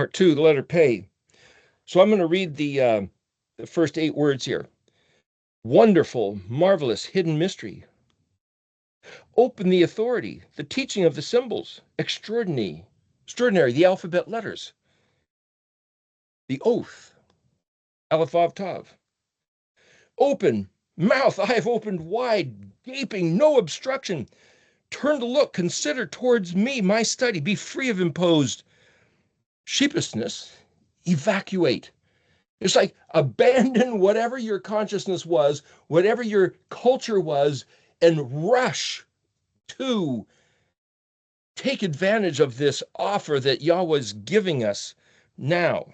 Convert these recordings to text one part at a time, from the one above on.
Part 2, the letter Pei. So I'm going to read the first 8 words here. Wonderful, marvelous, hidden mystery. Open the authority, the teaching of the symbols. Extraordinary, the alphabet letters. The oath, ALEF-TAV. Open, mouth I have opened wide, gaping, no obstruction. Turn to look, consider towards me, my study. Be free of imposed sheepishness. Evacuate. It's like abandon whatever your consciousness was, whatever your culture was, and rush to take advantage of this offer that Yahweh's giving us now.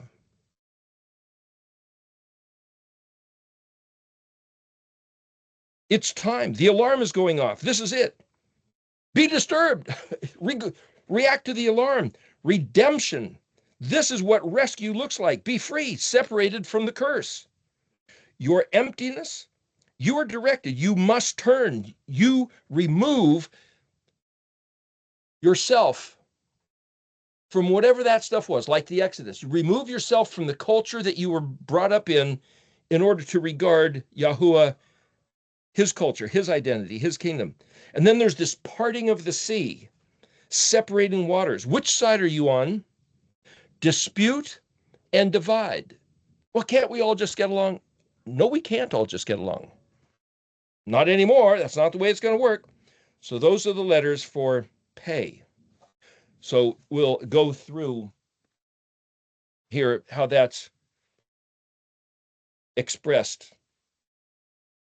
It's time. The alarm is going off. This is it. Be disturbed. React to the alarm. Redemption. This is what rescue looks like. Be free, separated from the curse. Your emptiness, you are directed. You must turn. You remove yourself from whatever that stuff was, like the Exodus. You remove yourself from the culture that you were brought up in order to regard Yahuwah, his culture, his identity, his kingdom. And then there's this parting of the sea, separating waters. Which side are you on? Dispute and divide. Well, can't we all just get along? No, we can't all just get along. Not anymore. That's not the way it's going to work. So those are the letters for Pei. So we'll go through here how that's expressed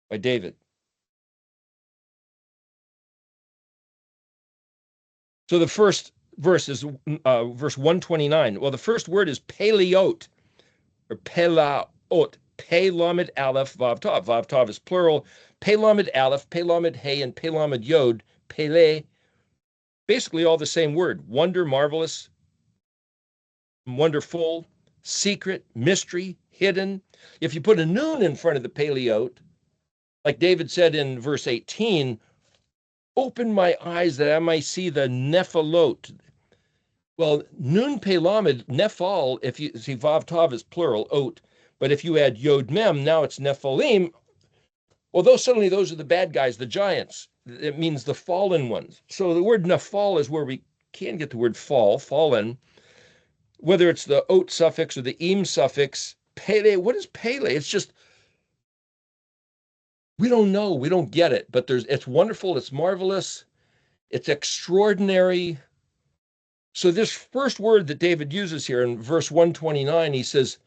by David. So the first verse is verse 129. Well, the first word is Peleot, or Pelaot. Pei lamed aleph vav tav. Vav tav is plural. Pei lamed aleph, Pei lamed hey, and Pei lamed yod. Pele, basically all the same word. Wonder, marvelous, wonderful, secret, mystery, hidden. If you put a noon in front of the Peleot, like David said in verse 18, open my eyes that I might see the nephalot. Well, nun Pei lamed, nephal, if you see vav tav is plural, ot, but if you add yod mem, now it's nephalim. Well, those are the bad guys, the giants. It means the fallen ones. So the word nephal is where we can get the word fall, fallen. Whether it's the ot suffix or the im suffix, pele, what is pele? It's just, we don't know, we don't get it, but it's wonderful, it's marvelous, it's extraordinary. So this first word that David uses here in verse 129, he says,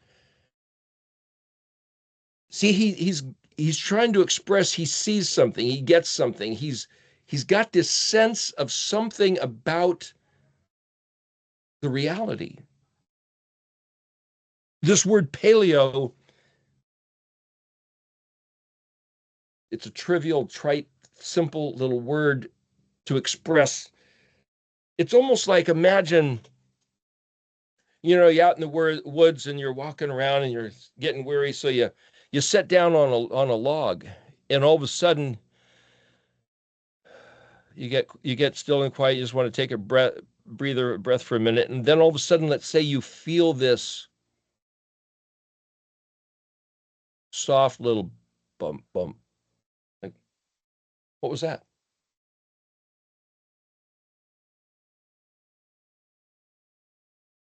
see, he's trying to express he sees something, he gets something, he's got this sense of something about the reality. This word paleo, it's a trivial, trite, simple little word to express. It's almost like, imagine, you're out in the woods and you're walking around and you're getting weary, so you sit down on a log, and all of a sudden you get still and quiet. You just want to take a breath for a minute, and then all of a sudden, let's say you feel this soft little bump. Like, what was that?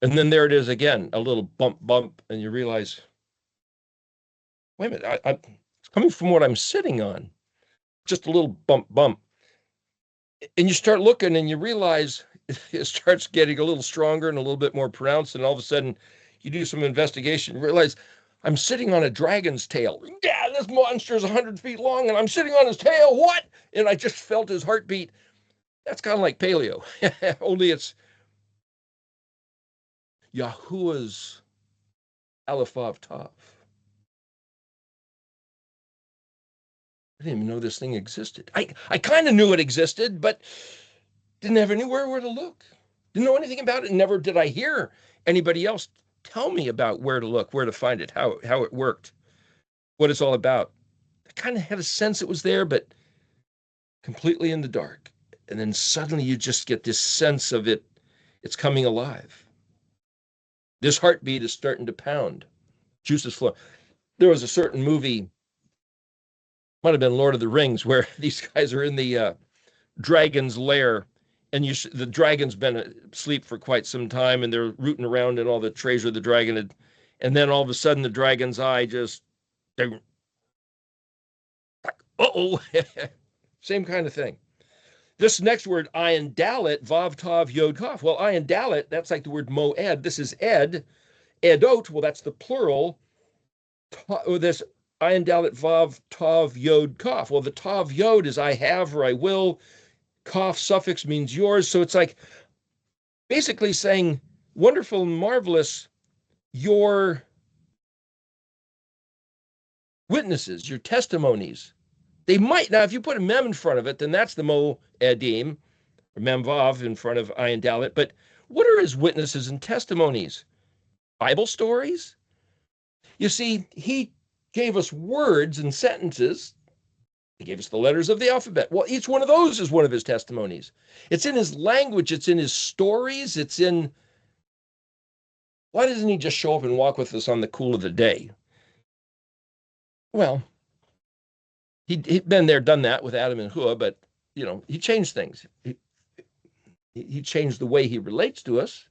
And then there it is again, a little bump, and you realize, wait a minute, it's coming from what I'm sitting on. Just a little bump. And you start looking and you realize it starts getting a little stronger and a little bit more pronounced. And all of a sudden you do some investigation, realize I'm sitting on a dragon's tail. Yeah, this monster is 100 feet long and I'm sitting on his tail. What? And I just felt his heartbeat. That's kind of like paleo, only it's Yahuwah's ALEF-TAV. I didn't even know this thing existed. I kind of knew it existed, but didn't have anywhere where to look. Didn't know anything about it. Never did I hear anybody else tell me about where to look, where to find it, how it worked, what it's all about. I kind of had a sense it was there, but completely in the dark. And then suddenly you just get this sense of it. It's coming alive. This heartbeat is starting to pound. Juices flow. There was a certain movie, might have been Lord of the Rings, where these guys are in the dragon's lair, and the dragon's been asleep for quite some time, and they're rooting around in all the treasure the dragon had, and then all of a sudden the dragon's eye just, uh-oh, same kind of thing. This next word, ayin dalet, vav tav yod kaf. Well, ayin dalet, that's like the word moed. This is ed. Edot, well, that's the plural. This ayin dalet, vav tav yod kaf. Well, the tav yod is I have or I will. Kaf suffix means yours. So it's like basically saying wonderful and marvelous, your witnesses, your testimonies. They might, now if you put a mem in front of it, then that's the mo edim, or mem vav in front of ayin dalet. But what are his witnesses and testimonies? Bible stories? You see, he gave us words and sentences. He gave us the letters of the alphabet. Well, each one of those is one of his testimonies. It's in his language. It's in his stories. It's in, why doesn't he just show up and walk with us on the cool of the day? Well, he'd been there, done that with Adam and Hua, but, you know, he changed things. He changed the way he relates to us.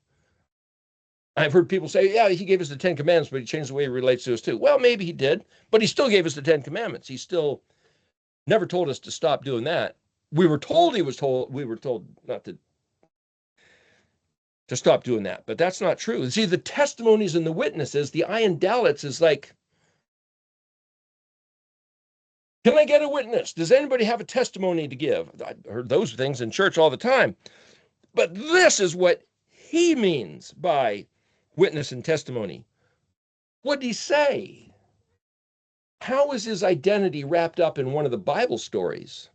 I've heard people say, yeah, he gave us the 10 Commandments, but he changed the way he relates to us too. Well, maybe he did, but he still gave us the 10 Commandments. He still never told us to stop doing that. We were told not to stop doing that, but that's not true. See, the testimonies and the witnesses, the ayin dalets is like, can I get a witness? Does anybody have a testimony to give? I heard those things in church all the time. But this is what he means by witness and testimony. What did he say? How is his identity wrapped up in one of the Bible stories?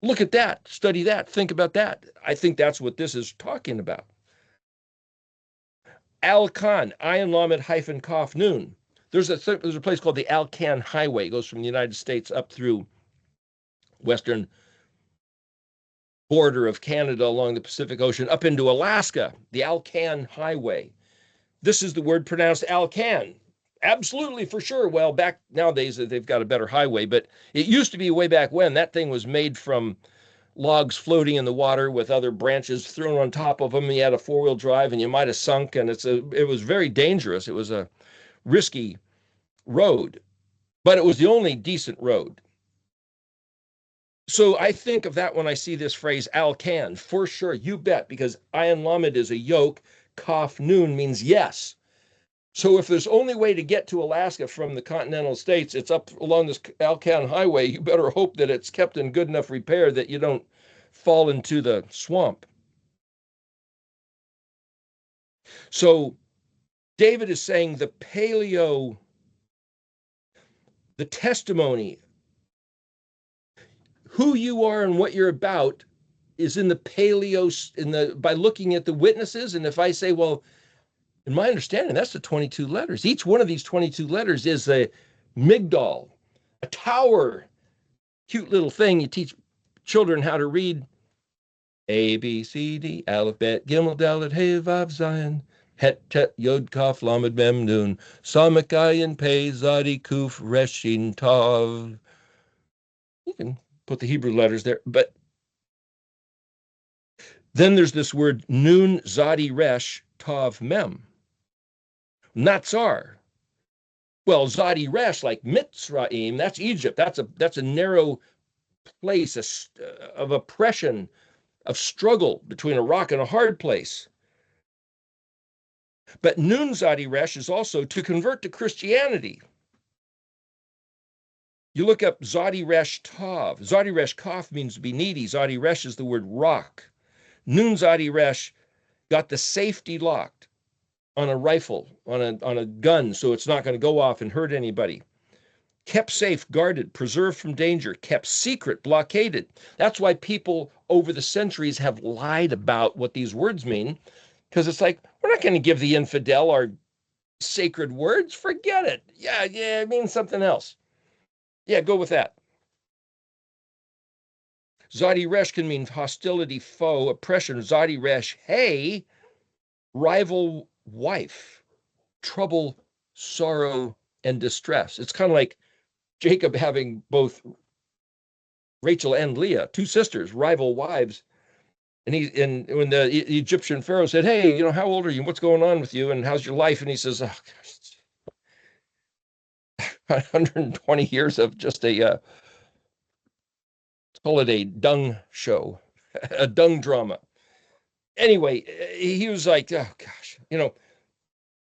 Look at that, study that, think about that. I think that's what this is talking about. Al-Khan, ayin lamed hyphen kaf nun. There's a place called the Alcan Highway. It goes from the United States up through western border of Canada along the Pacific Ocean up into Alaska, the Alcan Highway. This is the word pronounced Alcan. Absolutely, for sure. Well, back nowadays, they've got a better highway, but it used to be way back when. That thing was made from logs floating in the water with other branches thrown on top of them. You had a four-wheel drive, and you might have sunk, and it was very dangerous. It was a risky road, but it was the only decent road. So I think of that when I see this phrase Alcan, for sure, you bet, because ayin lamed is a yoke, kaf nun means yes. So if there's only way to get to Alaska from the continental states, it's up along this Alcan Highway, you better hope that it's kept in good enough repair that you don't fall into the swamp. So David is saying the testimony, who you are and what you're about is in the by looking at the witnesses. And if I say, well, in my understanding, that's the 22 letters. Each one of these 22 letters is a migdal, a tower, cute little thing. You teach children how to read A, B, C, D, Aleph, Bet, Gimel, Dalet, Hey, Vav, Zion, Het, Tet, Yod, Kaf, Lamed, Mem, Nun, Samek, Ayin, Pei, Zadi, Kuf, Reshin, Tav. You can put the Hebrew letters there, but then there's this word Nun, Zadi, Resh, Tav, Mem. Natsar. Well, Zadi Resh, like Mitzrayim, that's Egypt. That's a narrow place of oppression, of struggle between a rock and a hard place. But Nun Zadi Resh is also to convert to Christianity. You look up Zadi Resh Tav. Zadi Resh Kaf means to be needy. Zadi Resh is the word rock. Nun Zadi Resh got the safety locked on a rifle, on a gun, so it's not going to go off and hurt anybody. Kept safe, guarded, preserved from danger, kept secret, blockaded. That's why people over the centuries have lied about what these words mean, because it's like, we're not going to give the infidel our sacred words. Forget it. Yeah, it means something else. Yeah, go with that. Zadi Resh can mean hostility, foe, oppression. Zadi Resh, hey, rival wife, trouble, sorrow, and distress. It's kind of like Jacob having both Rachel and Leah, two sisters, rival wives. And when the Egyptian Pharaoh said, "Hey, how old are you? What's going on with you? And how's your life?" And he says, "Oh, gosh, 120 years of just let's call it a dung show, a dung drama." Anyway, he was like, "Oh gosh,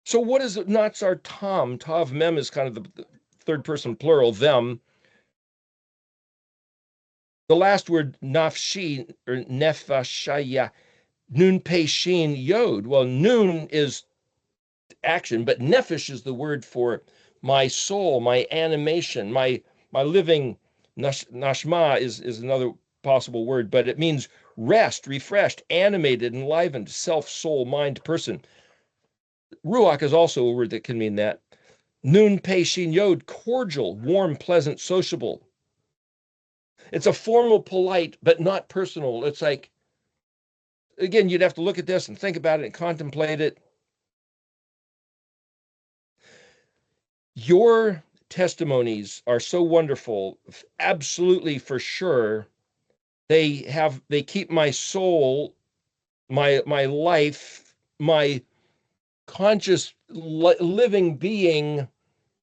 So what is it? Natsar Tam? Tav Mem is kind of the third person plural, them. The last word, nafshi, or nefashaya, nun pe shin yod. Well, nun is action, but nefesh is the word for my soul, my animation, my living. Nashma is another possible word, but it means rest, refreshed, animated, enlivened, self, soul, mind, person. Ruach is also a word that can mean that. Nun pe shin yod, cordial, warm, pleasant, sociable. It's a formal, polite, but not personal. It's like, again, you'd have to look at this and think about it and contemplate it. Your testimonies are so wonderful, absolutely for sure. They keep my soul, my life, my conscious living being,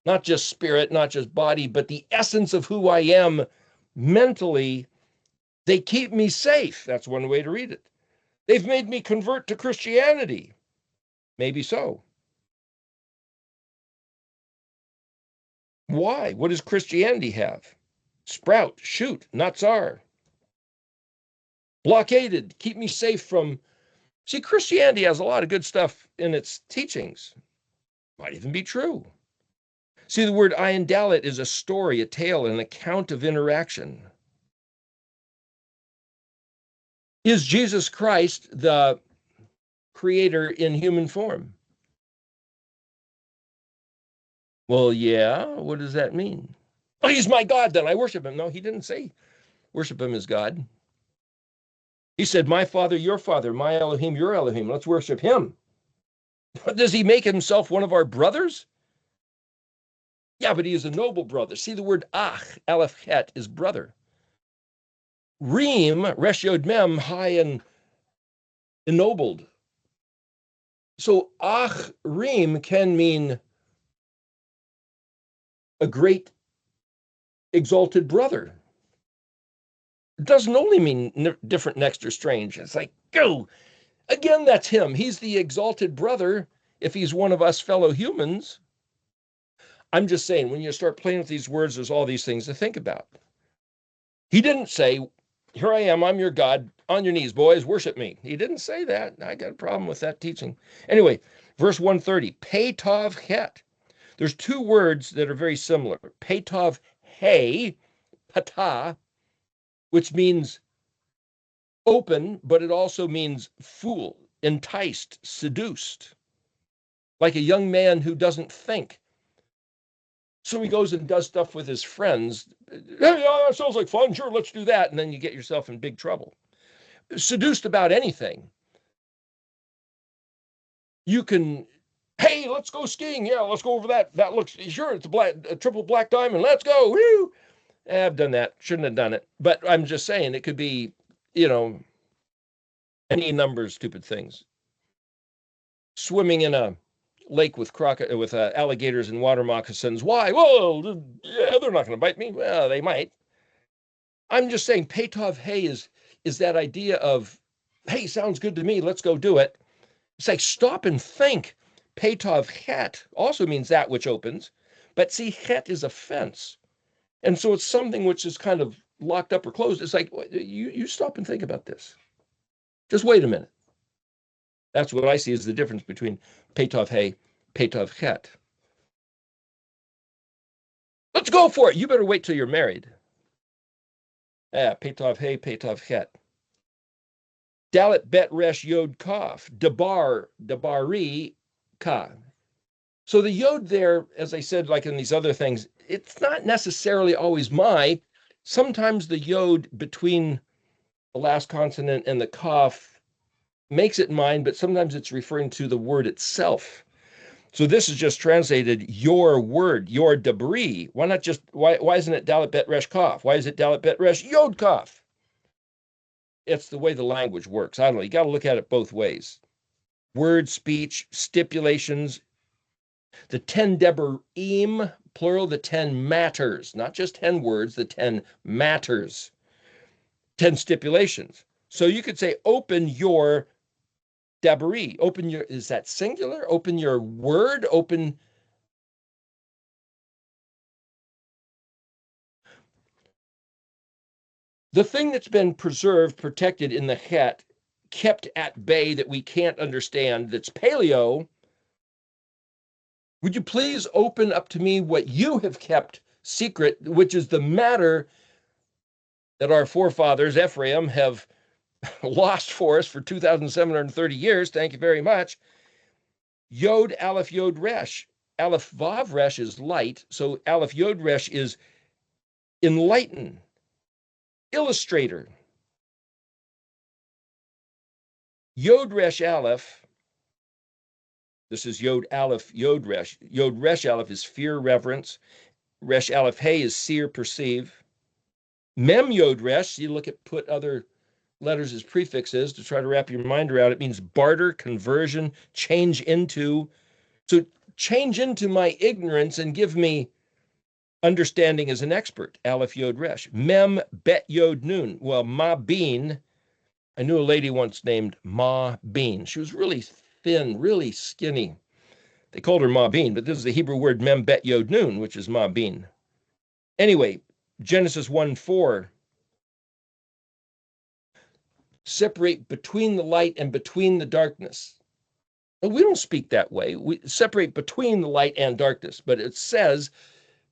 not just spirit, not just body, but the essence of who I am mentally, they keep me safe. That's one way to read it. They've made me convert to Christianity. Maybe so. Why? What does Christianity have? Sprout, shoot, Natsar. Blockaded, keep me safe from. See, Christianity has a lot of good stuff in its teachings. Might even be true. See, the word ayin dalet is a story, a tale, an account of interaction. Is Jesus Christ the creator in human form? Well, yeah. What does that mean? Oh, he's my God, then I worship him. No, he didn't say worship him as God. He said, my Father, your Father, my Elohim, your Elohim. Let's worship him. Does he make himself one of our brothers? Yeah, but he is a noble brother. See, the word ach, ALEF-TAV, is brother. Reem, resh yod mem, high and ennobled. So ach, reem can mean a great exalted brother. It doesn't only mean different, next, or strange. It's like, go. Again, that's him. He's the exalted brother if he's one of us fellow humans. I'm just saying, when you start playing with these words, there's all these things to think about. He didn't say, here I am, I'm your God, on your knees, boys, worship me. He didn't say that. I got a problem with that teaching. Anyway, verse 130, PEI. There's two words that are very similar. PEI, pata, which means open, but it also means fool, enticed, seduced, like a young man who doesn't think. So he goes and does stuff with his friends. Hey, that sounds like fun. Sure, let's do that. And then you get yourself in big trouble. Seduced about anything. You can, hey, let's go skiing. Yeah, let's go over that. That looks, sure, it's a triple black diamond. Let's go. Woo! I've done that. Shouldn't have done it. But I'm just saying it could be, any number of stupid things. Swimming in a lake with alligators and water moccasins. Why? Well, yeah, they're not going to bite me. Well, they might. I'm just saying, PEI is that idea of, hey, sounds good to me. Let's go do it. It's like, stop and think. PEI also means that which opens, but see, het is a fence. And so it's something which is kind of locked up or closed. It's like, you stop and think about this. Just wait a minute. That's what I see as the difference between PEI, PEI. Let's go for it. You better wait till you're married. Yeah, PEI, PEI. Dalet bet resh yod kaf, dabari ka. So the yod there, as I said, like in these other things, it's not necessarily always my. Sometimes the yod between the last consonant and the kaf makes it mine, but sometimes it's referring to the word itself. So this is just translated your word, your debris. Why not just, why isn't it Dalet Bet Resh Kaf? Why is it Dalet Bet Resh Yod Kaf? It's the way the language works. I don't know. You got to look at it both ways. Word, speech, stipulations, the 10 debarim, plural, the 10 matters, not just 10 words, the 10 matters, 10 stipulations. So you could say, open your dabari, open your, is that singular? Open your word, open. The thing that's been preserved, protected in the het, kept at bay that we can't understand, that's paleo, would you please open up to me what you have kept secret, which is the matter that our forefathers, Ephraim, have lost for us for 2,730 years. Thank you very much. Yod, Aleph, Yod, Resh. Aleph, Vav, Resh is light. So Aleph, Yod, Resh is enlighten, illustrator. Yod, Resh, Aleph. This is Yod, Aleph, Yod, Resh. Yod, Resh, Aleph is fear, reverence. Resh, Aleph, Hey is seer, perceive. Mem, Yod, Resh, you look at put other letters as prefixes to try to wrap your mind around. It means barter, conversion, change into. So change into my ignorance and give me understanding as an expert. Aleph, Yod, Resh. Mem, Bet, Yod, Nun. Well, Ma Bean. I knew a lady once named Ma Bean. She was really thin, really skinny. They called her Ma Bean, but this is the Hebrew word Mem, Bet, Yod, Nun, which is Ma Bean. Anyway, Genesis 1:4. Separate between the light and between the darkness. We don't speak that way. We separate between the light and darkness, but it says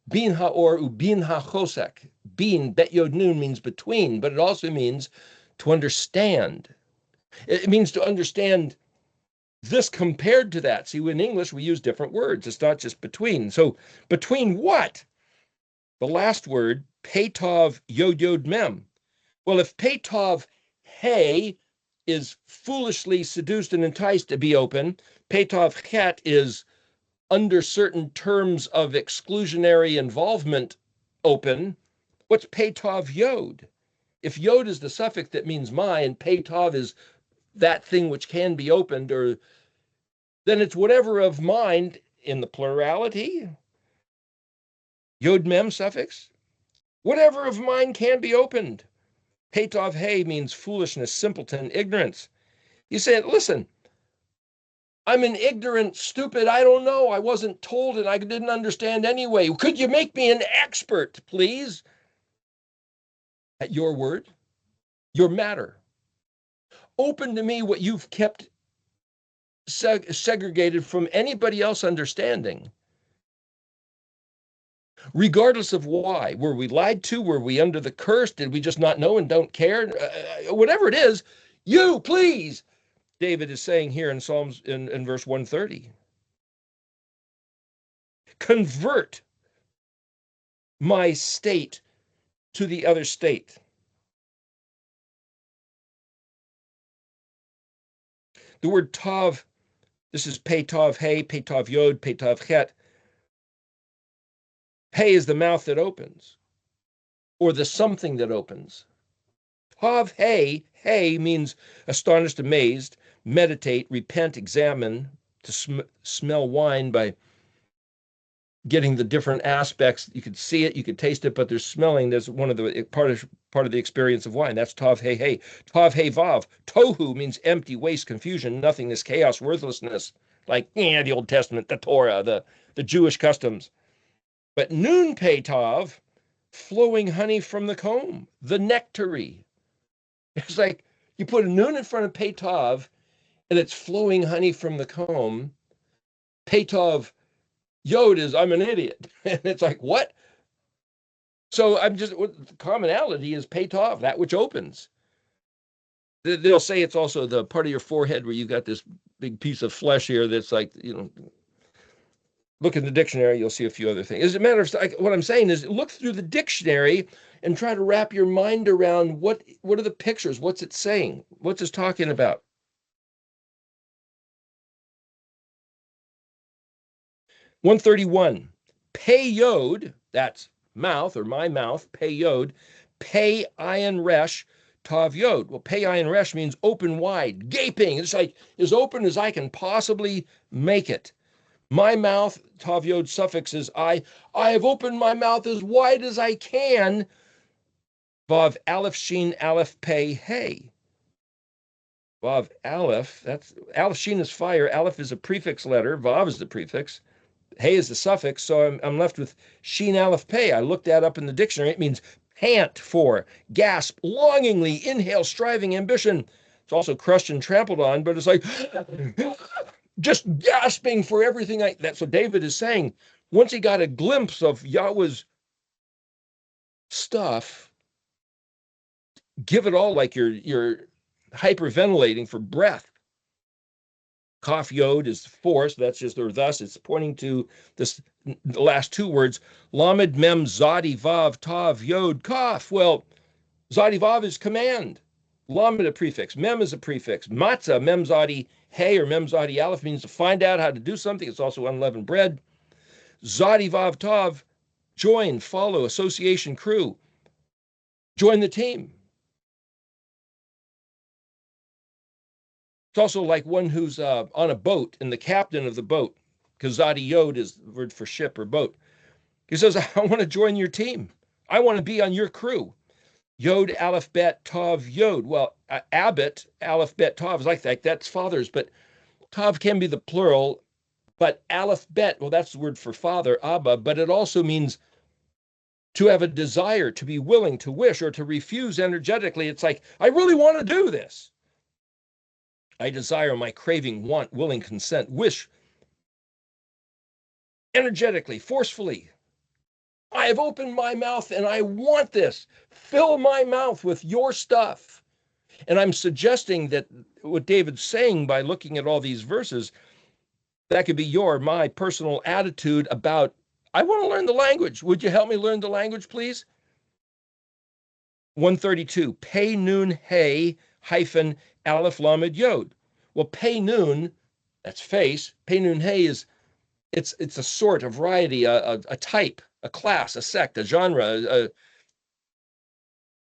bin ha'or u bin ha'chosek. Bin, Bet Yod Nun, means between, but it also means to understand. It means to understand this compared to that. See, in English, we use different words. It's not just between. So between what? The last word, Petov Yod Yod Mem. Well, if Petov Hey is foolishly seduced and enticed to be open, Petov Het is under certain terms of exclusionary involvement open. What's Petov Yod? If Yod is the suffix that means my and Petov is that thing which can be opened, or then it's whatever of mind in the plurality. Yod Mem suffix. Whatever of mine can be opened. Petov Hey means foolishness, simpleton, ignorance. You say, listen, I'm an ignorant, stupid, I don't know. I wasn't told and I didn't understand anyway. Could you make me an expert, please? At your word, your matter. Open to me what you've kept segregated from anybody else understanding. Regardless of why. Were we lied to? Were we under the curse? Did we just not know and don't care? Whatever it is, you, please, David is saying here in Psalms in verse 130. Convert my state to the other state. The word tav, this is Petov Hey, Petov Yod, Petov Het. Hey is the mouth that opens, or the something that opens. Tav Hey, Hey means astonished, amazed, meditate, repent, examine, to smell wine by getting the different aspects. You could see it, you could taste it, but there's smelling. There's one of the part of the experience of wine. That's Tav Hey Hey. Tav Hey Vav. Tohu means empty, waste, confusion, nothingness, chaos, worthlessness. Like the Old Testament, the Torah, the Jewish customs. But Nun Pei Tav, flowing honey from the comb, the nectary. It's like you put a Nun in front of Pei Tav, and it's flowing honey from the comb. Pei Tav Yod is I'm an idiot. And it's like, what? So I'm just, the commonality is Petov, that which opens. They'll say it's also the part of your forehead where you've got this big piece of flesh here that's like, look in the dictionary, you'll see a few other things. As a matter of fact, what I'm saying is look through the dictionary and try to wrap your mind around what are the pictures? What's it saying? What's it talking about? 131, Pei-Yod, that's mouth or my mouth, Pei-Yod, Pei-Ayin Resh, Tav-Yod. Well, Pei-Ayin Resh means open wide, gaping. It's like as open as I can possibly make it. My mouth, Tav-Yod suffix is I have opened my mouth as wide as I can. Vav Aleph Shin Aleph Pei Hey. Vav Aleph, that's Aleph Shin is fire. Aleph is a prefix letter. Vav is the prefix. Hey is the suffix. So I'm left with Shin Aleph Pei. I looked that up in the dictionary. It means pant for, gasp, longingly, inhale, striving, ambition. It's also crushed and trampled on, but it's like just gasping for everything. That's what David is saying. Once he got a glimpse of Yahweh's stuff, give it all, like you're hyperventilating for breath. Kaf Yod is force. That's just, or thus, it's pointing to the last two words. Lamed Mem Zadi Vav Tav Yod Kaf. Well, Zadi Vav is command. Lamed a prefix. Mem is a prefix. Matzah, Mem Zadi Hey or Mem Zadi Aleph means to find out how to do something. It's also unleavened bread. Zadi Vav Tav, join, follow, association, crew. Join the team. It's also like one who's on a boat and the captain of the boat, because Zadi Yod is the word for ship or boat. He says, I want to join your team. I want to be on your crew. Yod, Aleph, Bet, Tav, Yod. Well, Abbot, Aleph, Bet, Tav is like that. That's fathers, but Tav can be the plural. But Aleph, Bet, well, that's the word for father, Abba, but it also means to have a desire, to be willing, to wish, or to refuse energetically. It's like, I really want to do this. I desire, my craving, want, willing, consent, wish, energetically, forcefully. I have opened my mouth and I want this. Fill my mouth with your stuff. And I'm suggesting that what David's saying by looking at all these verses, that could be my personal attitude about, I want to learn the language. Would you help me learn the language, please? 132, Pei Nun Hey hyphen Aleph Lamed Yod. Well, Pei Nun, that's face. Pei Nun Hey is, it's a sort, a variety, a type, a class, a sect, a genre,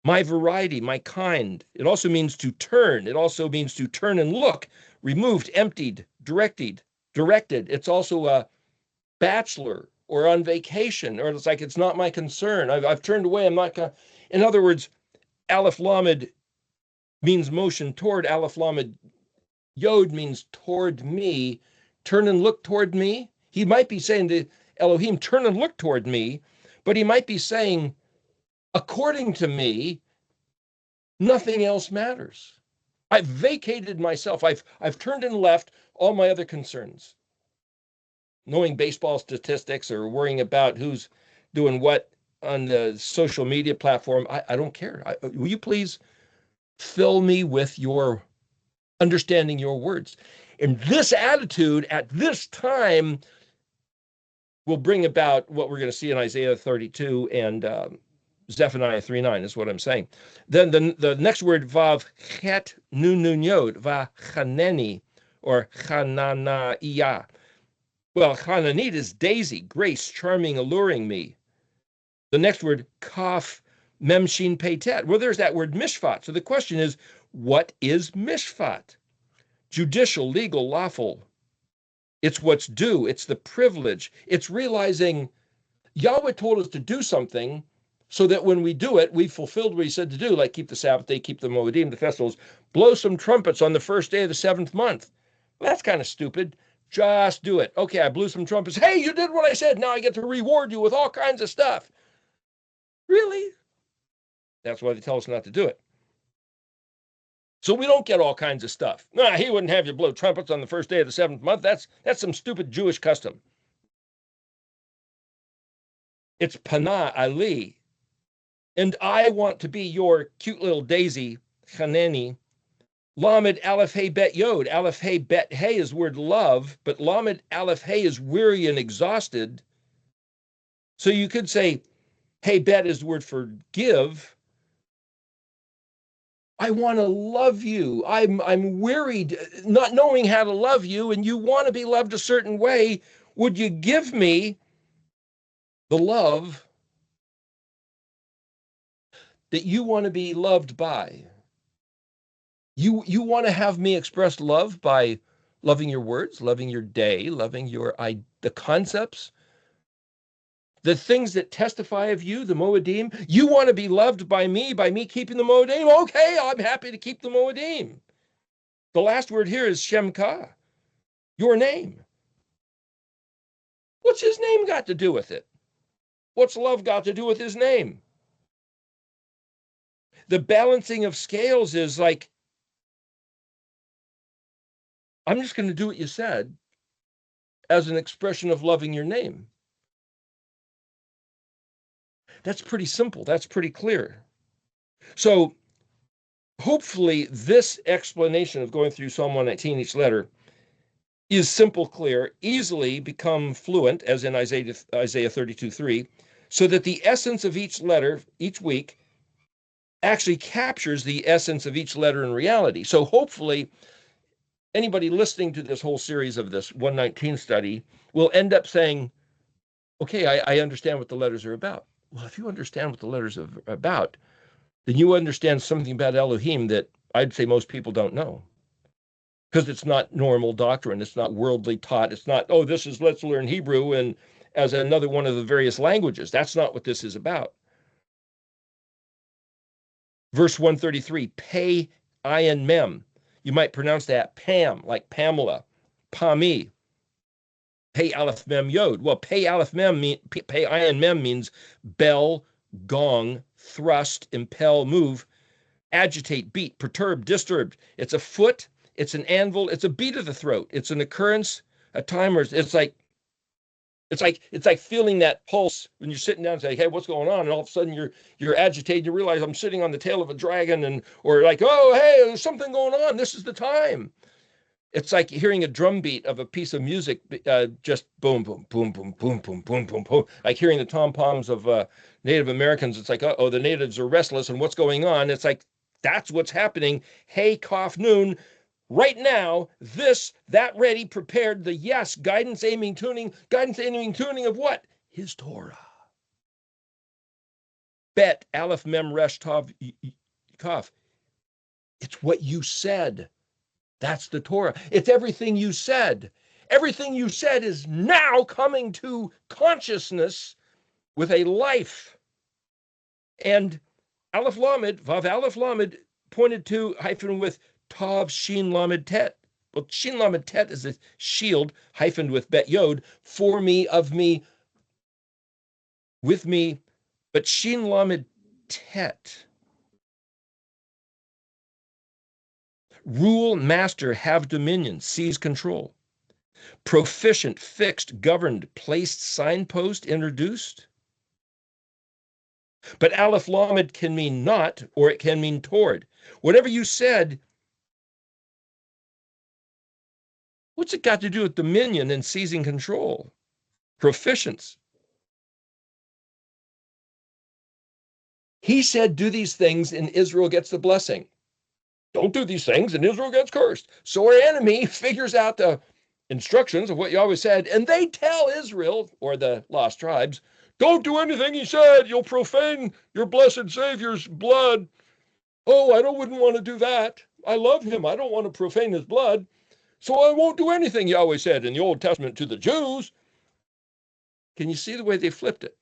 my variety, my kind. It also means to turn. It also means to turn and look, removed, emptied, directed. It's also a bachelor or on vacation, or it's like, it's not my concern. I've turned away. I'm not gonna. In other words, Aleph Lamed means motion toward. Aleph Lamed Yod means toward me. Turn and look toward me. He might be saying to Elohim, turn and look toward me, but he might be saying, according to me, nothing else matters. I've vacated myself. I've turned and left all my other concerns. Knowing baseball statistics or worrying about who's doing what on the social media platform, I don't care. Will you please fill me with your understanding your words? And this attitude at this time will bring about what we're going to see in Isaiah 32 and Zephaniah 3:9 is what I'm saying. Then the next word, Vav Chet Nun Nun Yod, Vachaneni, or Chananaiya. Well, Chananit is daisy, grace, charming, alluring me. The next word, Kaf Mem Shin Pei Tet. Well, there's that word mishpat. So the question is, what is mishpat? Judicial, legal, lawful. It's what's due. It's the privilege. It's realizing Yahweh told us to do something so that when we do it, we've fulfilled what he said to do, like keep the Sabbath day, keep the Moedim, the festivals, blow some trumpets on the first day of the 7th month. Well, that's kind of stupid. Just do it. Okay, I blew some trumpets. Hey, you did what I said. Now I get to reward you with all kinds of stuff. Really? That's why they tell us not to do it. So we don't get all kinds of stuff. Nah, he wouldn't have you blow trumpets on the first day of the 7th month. That's some stupid Jewish custom. It's Pana Ali. And I want to be your cute little daisy, Chaneni. Lamed Aleph Hey Bet Yod. Aleph Hey Bet Hey is word love, but Lamed Aleph Hey is weary and exhausted. So you could say, Hey Bet is the word for give. I want to love you. I'm wearied not knowing how to love you, and you want to be loved a certain way. Would you give me the love that you want to be loved by? You want to have me express love by loving your words, loving your day, loving the concepts, the things that testify of you, the Moedim. You want to be loved by me keeping the Moedim? Okay, I'm happy to keep the Moedim. The last word here is Shemka, your name. What's his name got to do with it? What's love got to do with his name? The balancing of scales is like, I'm just going to do what you said as an expression of loving your name. That's pretty simple. That's pretty clear. So hopefully this explanation of going through Psalm 119, each letter, is simple, clear, easily become fluent, as in Isaiah 32:3, so that the essence of each letter each week actually captures the essence of each letter in reality. So hopefully anybody listening to this whole series of this 119 study will end up saying, okay, I understand what the letters are about. Well, if you understand what the letters are about, then you understand something about Elohim that I'd say most people don't know. Because it's not normal doctrine. It's not worldly taught. It's not, oh, let's learn Hebrew and as another one of the various languages. That's not what this is about. Verse 133, Pei Ayin Mem. You might pronounce that Pam, like Pamela, Pami. Pei Aleph Mem Yod. Well, Pei Aleph Mem, Pei Ayin Mem means bell, gong, thrust, impel, move, agitate, beat, perturb, disturbed. It's a foot, it's an anvil, it's a beat of the throat. It's an occurrence, a timer. It's like feeling that pulse when you're sitting down and say, hey, what's going on? And all of a sudden you're agitated. You realize I'm sitting on the tail of a dragon, or like, oh, hey, there's something going on. This is the time. It's like hearing a drum beat of a piece of music, just boom, boom, boom, boom, boom, boom, boom, boom, boom. Like hearing the tom-poms of Native Americans. It's like, uh-oh, the natives are restless and what's going on? It's like, that's what's happening. Hey, Kaf Noon, right now, that, ready, prepared, the yes, guidance, aiming, tuning of what? His Torah. Bet, Aleph, Mem, Resh, Tav, Kaf. It's what you said. That's the Torah. It's everything you said. Everything you said is now coming to consciousness with a life. And Aleph Lamed, Vav Aleph Lamed, pointed to hyphen with Tav Shin Lamed Tet. Well, Shin Lamed Tet is a shield hyphened with Bet Yod, for me, of me, with me. But Shin Lamed Tet, rule, master, have dominion, seize control. Proficient, fixed, governed, placed, signpost, introduced. But Aleph Lamed can mean not, or it can mean toward. Whatever you said, what's it got to do with dominion and seizing control? Proficience. He said, do these things and Israel gets the blessing. Don't do these things and Israel gets cursed. So our enemy figures out the instructions of what Yahweh said, and they tell Israel, or the lost tribes, don't do anything he said. You'll profane your blessed Savior's blood. Oh, wouldn't want to do that. I love him. I don't want to profane his blood. So I won't do anything Yahweh said in the Old Testament to the Jews. Can you see the way they flipped it?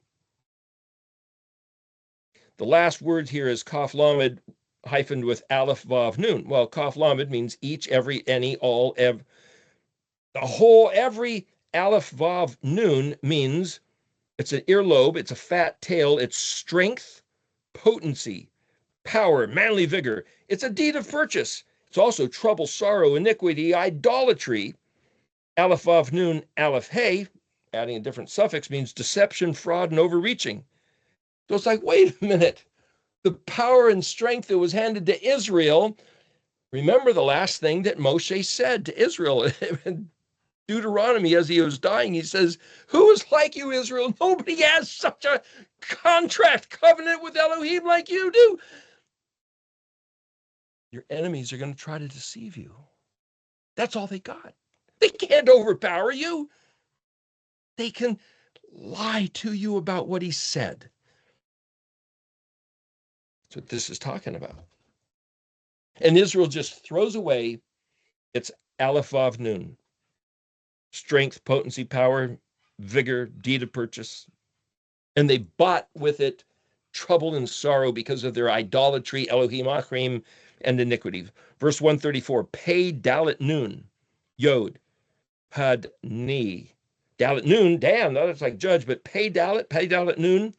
The last word here is Kaf Lamed hyphened with Aleph Vav Nun. Well, Kaf Lamed means each, every, any, all, the whole, every. Aleph Vav Nun means it's an earlobe, it's a fat tail, it's strength, potency, power, manly vigor. It's a deed of purchase. It's also trouble, sorrow, iniquity, idolatry. Aleph Vav Nun, Aleph Hey, adding a different suffix, means deception, fraud, and overreaching. So it's like, wait a minute. The power and strength that was handed to Israel. Remember the last thing that Moshe said to Israel in Deuteronomy as he was dying. He says, who is like you, Israel? Nobody has such a covenant with Elohim like you do. Your enemies are going to try to deceive you. That's all they got. They can't overpower you. they can lie to you about what he said. That's what this is talking about. And Israel just throws away its ALEF-VAV Nun. Strength, potency, power, vigor, deed of purchase. And they bought with it trouble and sorrow because of their idolatry, Elohim Achrim, and iniquity. Verse 134, Pei Dalet Nun, Yod, Had Ni. Dalet Nun, damn, that's like judge, but Pei Dalet Nun,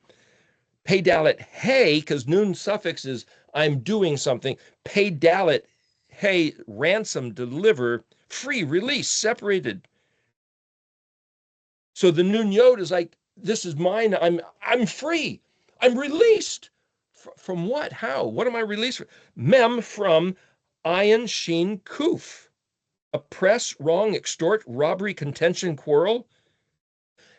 Pei Dalet Hey, because Nun suffix is I'm doing something. Pei Dalet Hey, ransom, deliver, free, release, separated. So the Nun Yod is like, this is mine. I'm free. I'm released. From what? How? What am I released from? Mem from ayin, shin, kuf. Oppress, wrong, extort, robbery, contention, quarrel.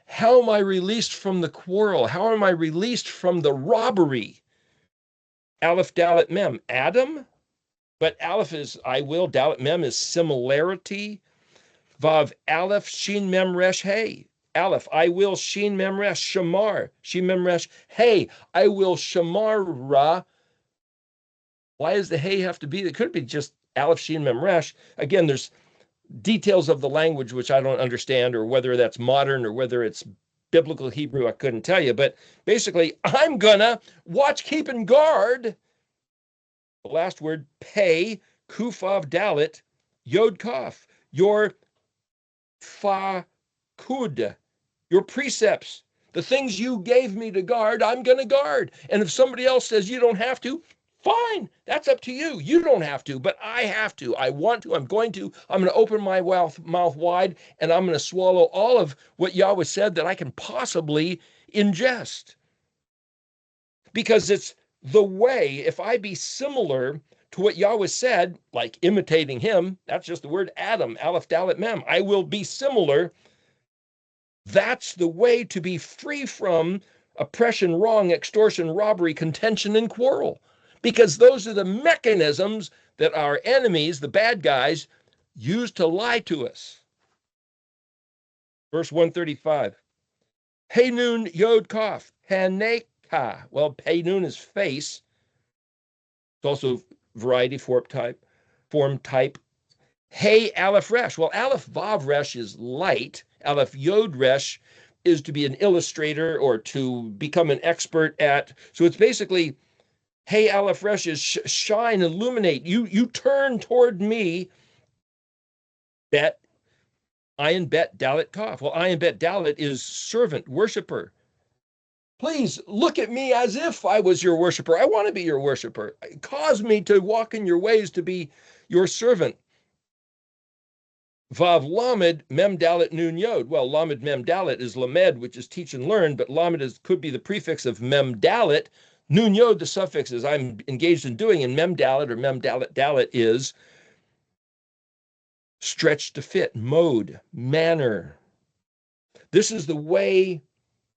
How am I released from the quarrel? How am I released from the robbery? Aleph, Dalet, Mem. Adam? But Aleph is I will. Dalet, Mem is similarity. Vav, Aleph, Shin, Mem, Resh, Hey. Aleph, I will, Shin, Mem, Resh, Shamar. Shin, Mem, Resh, Hey. I will, Shamar, Ra. Why does the Hey have to be? It could be just Aleph, Shin, Mem, Resh. Again, there's details of the language which I don't understand, or whether that's modern or whether it's biblical Hebrew, I couldn't tell you. But basically, I'm gonna watch, keep, and guard. The last word, pay, kufav dalit, yod kaf, your fakud, your precepts, the things you gave me to guard, I'm gonna guard. And if somebody else says you don't have to, fine, that's up to you. You don't have to, but I have to. I want to. I'm going to. I'm going to open my mouth wide, and I'm going to swallow all of what Yahweh said that I can possibly ingest. Because it's the way, if I be similar to what Yahweh said, like imitating him, that's just the word Adam, Aleph, Dalet, Mem. I will be similar. That's the way to be free from oppression, wrong, extortion, robbery, contention, and quarrel. Because those are the mechanisms that our enemies, the bad guys, use to lie to us. Verse 135. Hey Nun Yod Kaf, Haneka. Well, Hey Nun is face. It's also variety, form type. Hey Aleph Resh. Well, Aleph Vav Resh is light. Aleph Yod Resh is to be an illustrator or to become an expert at. So it's basically, hey, Aleph Resh is shine, illuminate. You turn toward me. Bet, Ayin Bet Dalet Kaf. Well, Ayin Bet Dalet is servant, worshiper. Please look at me as if I was your worshiper. I want to be your worshiper. Cause me to walk in your ways, to be your servant. Vav Lamed Mem Dalet Nun Yod. Well, Lamed Mem Dalet is Lamed, which is teach and learn, but Lamed could be the prefix of Mem Dalet. Nun Yod, the suffix is I'm engaged in doing, and Mem Dalet or Mem Dalet Dalet is stretch to fit, mode, manner. This is the way,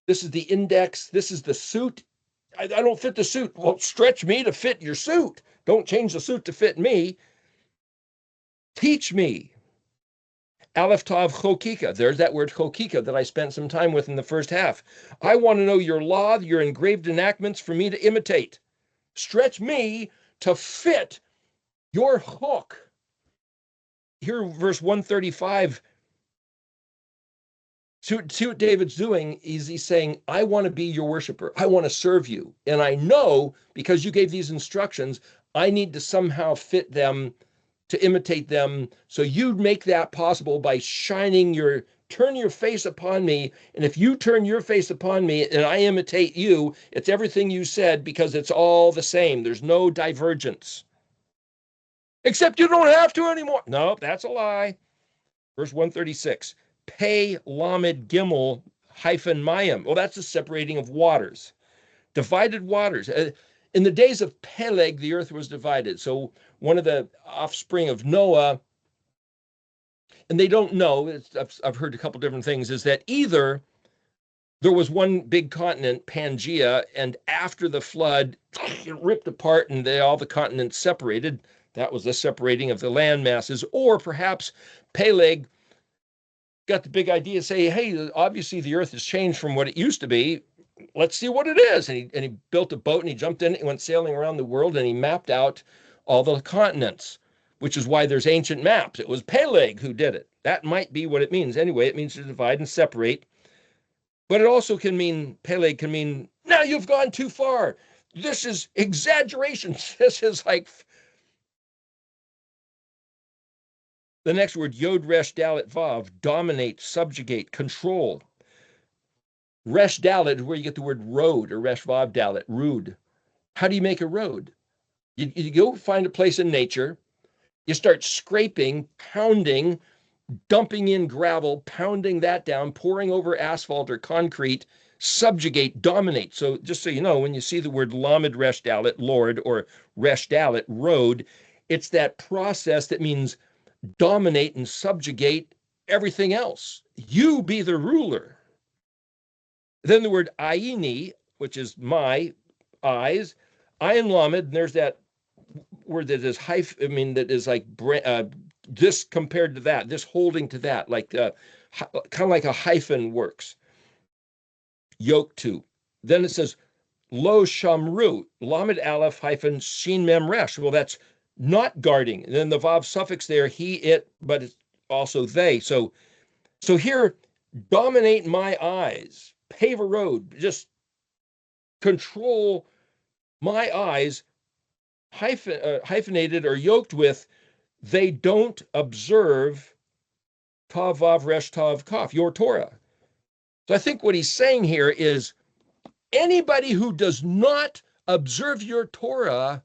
this is the index, this is the suit. I don't fit the suit. Well, stretch me to fit your suit. Don't change the suit to fit me. Teach me. ALEF-TAV Chokika. There's that word Chokika that I spent some time with in the first half. I want to know your law, your engraved enactments for me to imitate. Stretch me to fit your hook. Here, verse 135. See what David's doing is he's saying, I want to be your worshiper. I want to serve you. And I know because you gave these instructions, I need to somehow fit them, to imitate them. So you'd make that possible by turn your face upon me. And if you turn your face upon me and I imitate you, it's everything you said because it's all the same. There's no divergence. Except you don't have to anymore. No, that's a lie. Verse 136. Pei Lamed Gimel hyphen Mayim. Well, that's the separating of waters. Divided waters. In the days of Peleg, the earth was divided. So one of the offspring of Noah, and they don't know, I've heard a couple different things, is that either there was one big continent, Pangea, and after the flood, it ripped apart and all the continents separated. That was the separating of the land masses. Or perhaps Peleg got the big idea, say, hey, obviously the earth has changed from what it used to be. Let's see what it is. And he built a boat and he jumped in it and went sailing around the world and he mapped out all the continents, which is why there's ancient maps. It was Peleg who did it. That might be what it means. Anyway, it means to divide and separate. But it also can mean, Peleg can mean, now you've gone too far. This is exaggeration. This is like the next word, Yod Resh Dalet Vav, dominate, subjugate, control. Resh Dalet is where you get the word road, or Resh Vav Dalet, rude. How do you make a road? You go find a place in nature, you start scraping, pounding, dumping in gravel, pounding that down, pouring over asphalt or concrete, subjugate, dominate. So just so you know, when you see the word Lamed Resh Dalet, Lord, or Resh Dalet, road, it's that process that means dominate and subjugate everything else. You be the ruler. Then the word ayini, which is my eyes, ayin lamed, and there's that word that is that is like this compared to that, this holding to that, like kind of like a hyphen works. Yoke to. Then it says lo shamru, lamed aleph hyphen shin mem resh. Well, that's not guarding. And then the vav suffix there, he, it, but it's also they. So here, dominate my eyes, pave a road, just control my eyes, hyphenated or yoked with, they don't observe tav vav resh tav kaf, your Torah. So I think what he's saying here is anybody who does not observe your Torah,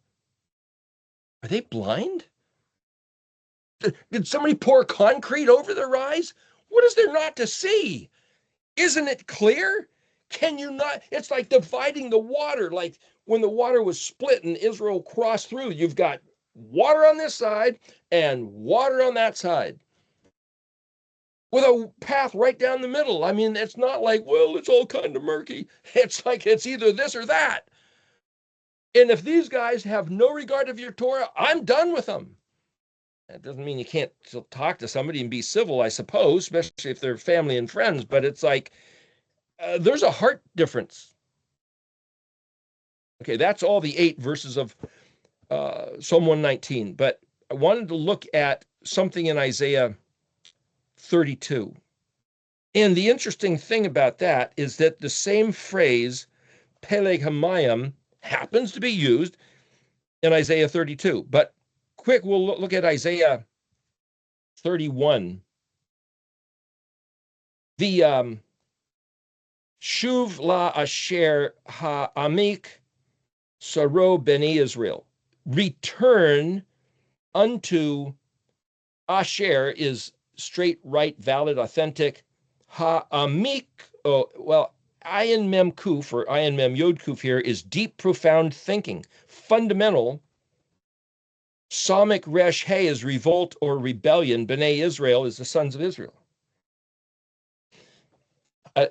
are they blind? Did somebody pour concrete over their eyes? What is there not to see? Isn't it clear? Can you not? It's like dividing the water, like when the water was split and Israel crossed through, you've got water on this side and water on that side with a path right down the middle. I mean, it's not like, well, it's all kind of murky. It's like it's either this or that. And if these guys have no regard of your Torah, I'm done with them. That doesn't mean you can't still talk to somebody and be civil, I suppose, especially if they're family and friends. But it's like there's a heart difference. Okay, that's all the 8 verses of Psalm 119. But I wanted to look at something in Isaiah 32. And the interesting thing about that is that the same phrase, Peleg Hamayim, happens to be used in Isaiah 32. But quick, we'll look at Isaiah 31. The Shuv la asher ha'amik saro beni Israel. Return unto asher is straight, right, valid, authentic. Ha'amik, ayin mem kuf, or ayin mem yod kuf here, is deep, profound thinking. Fundamental. Samik resh he is revolt or rebellion. B'nai Israel is the sons of Israel.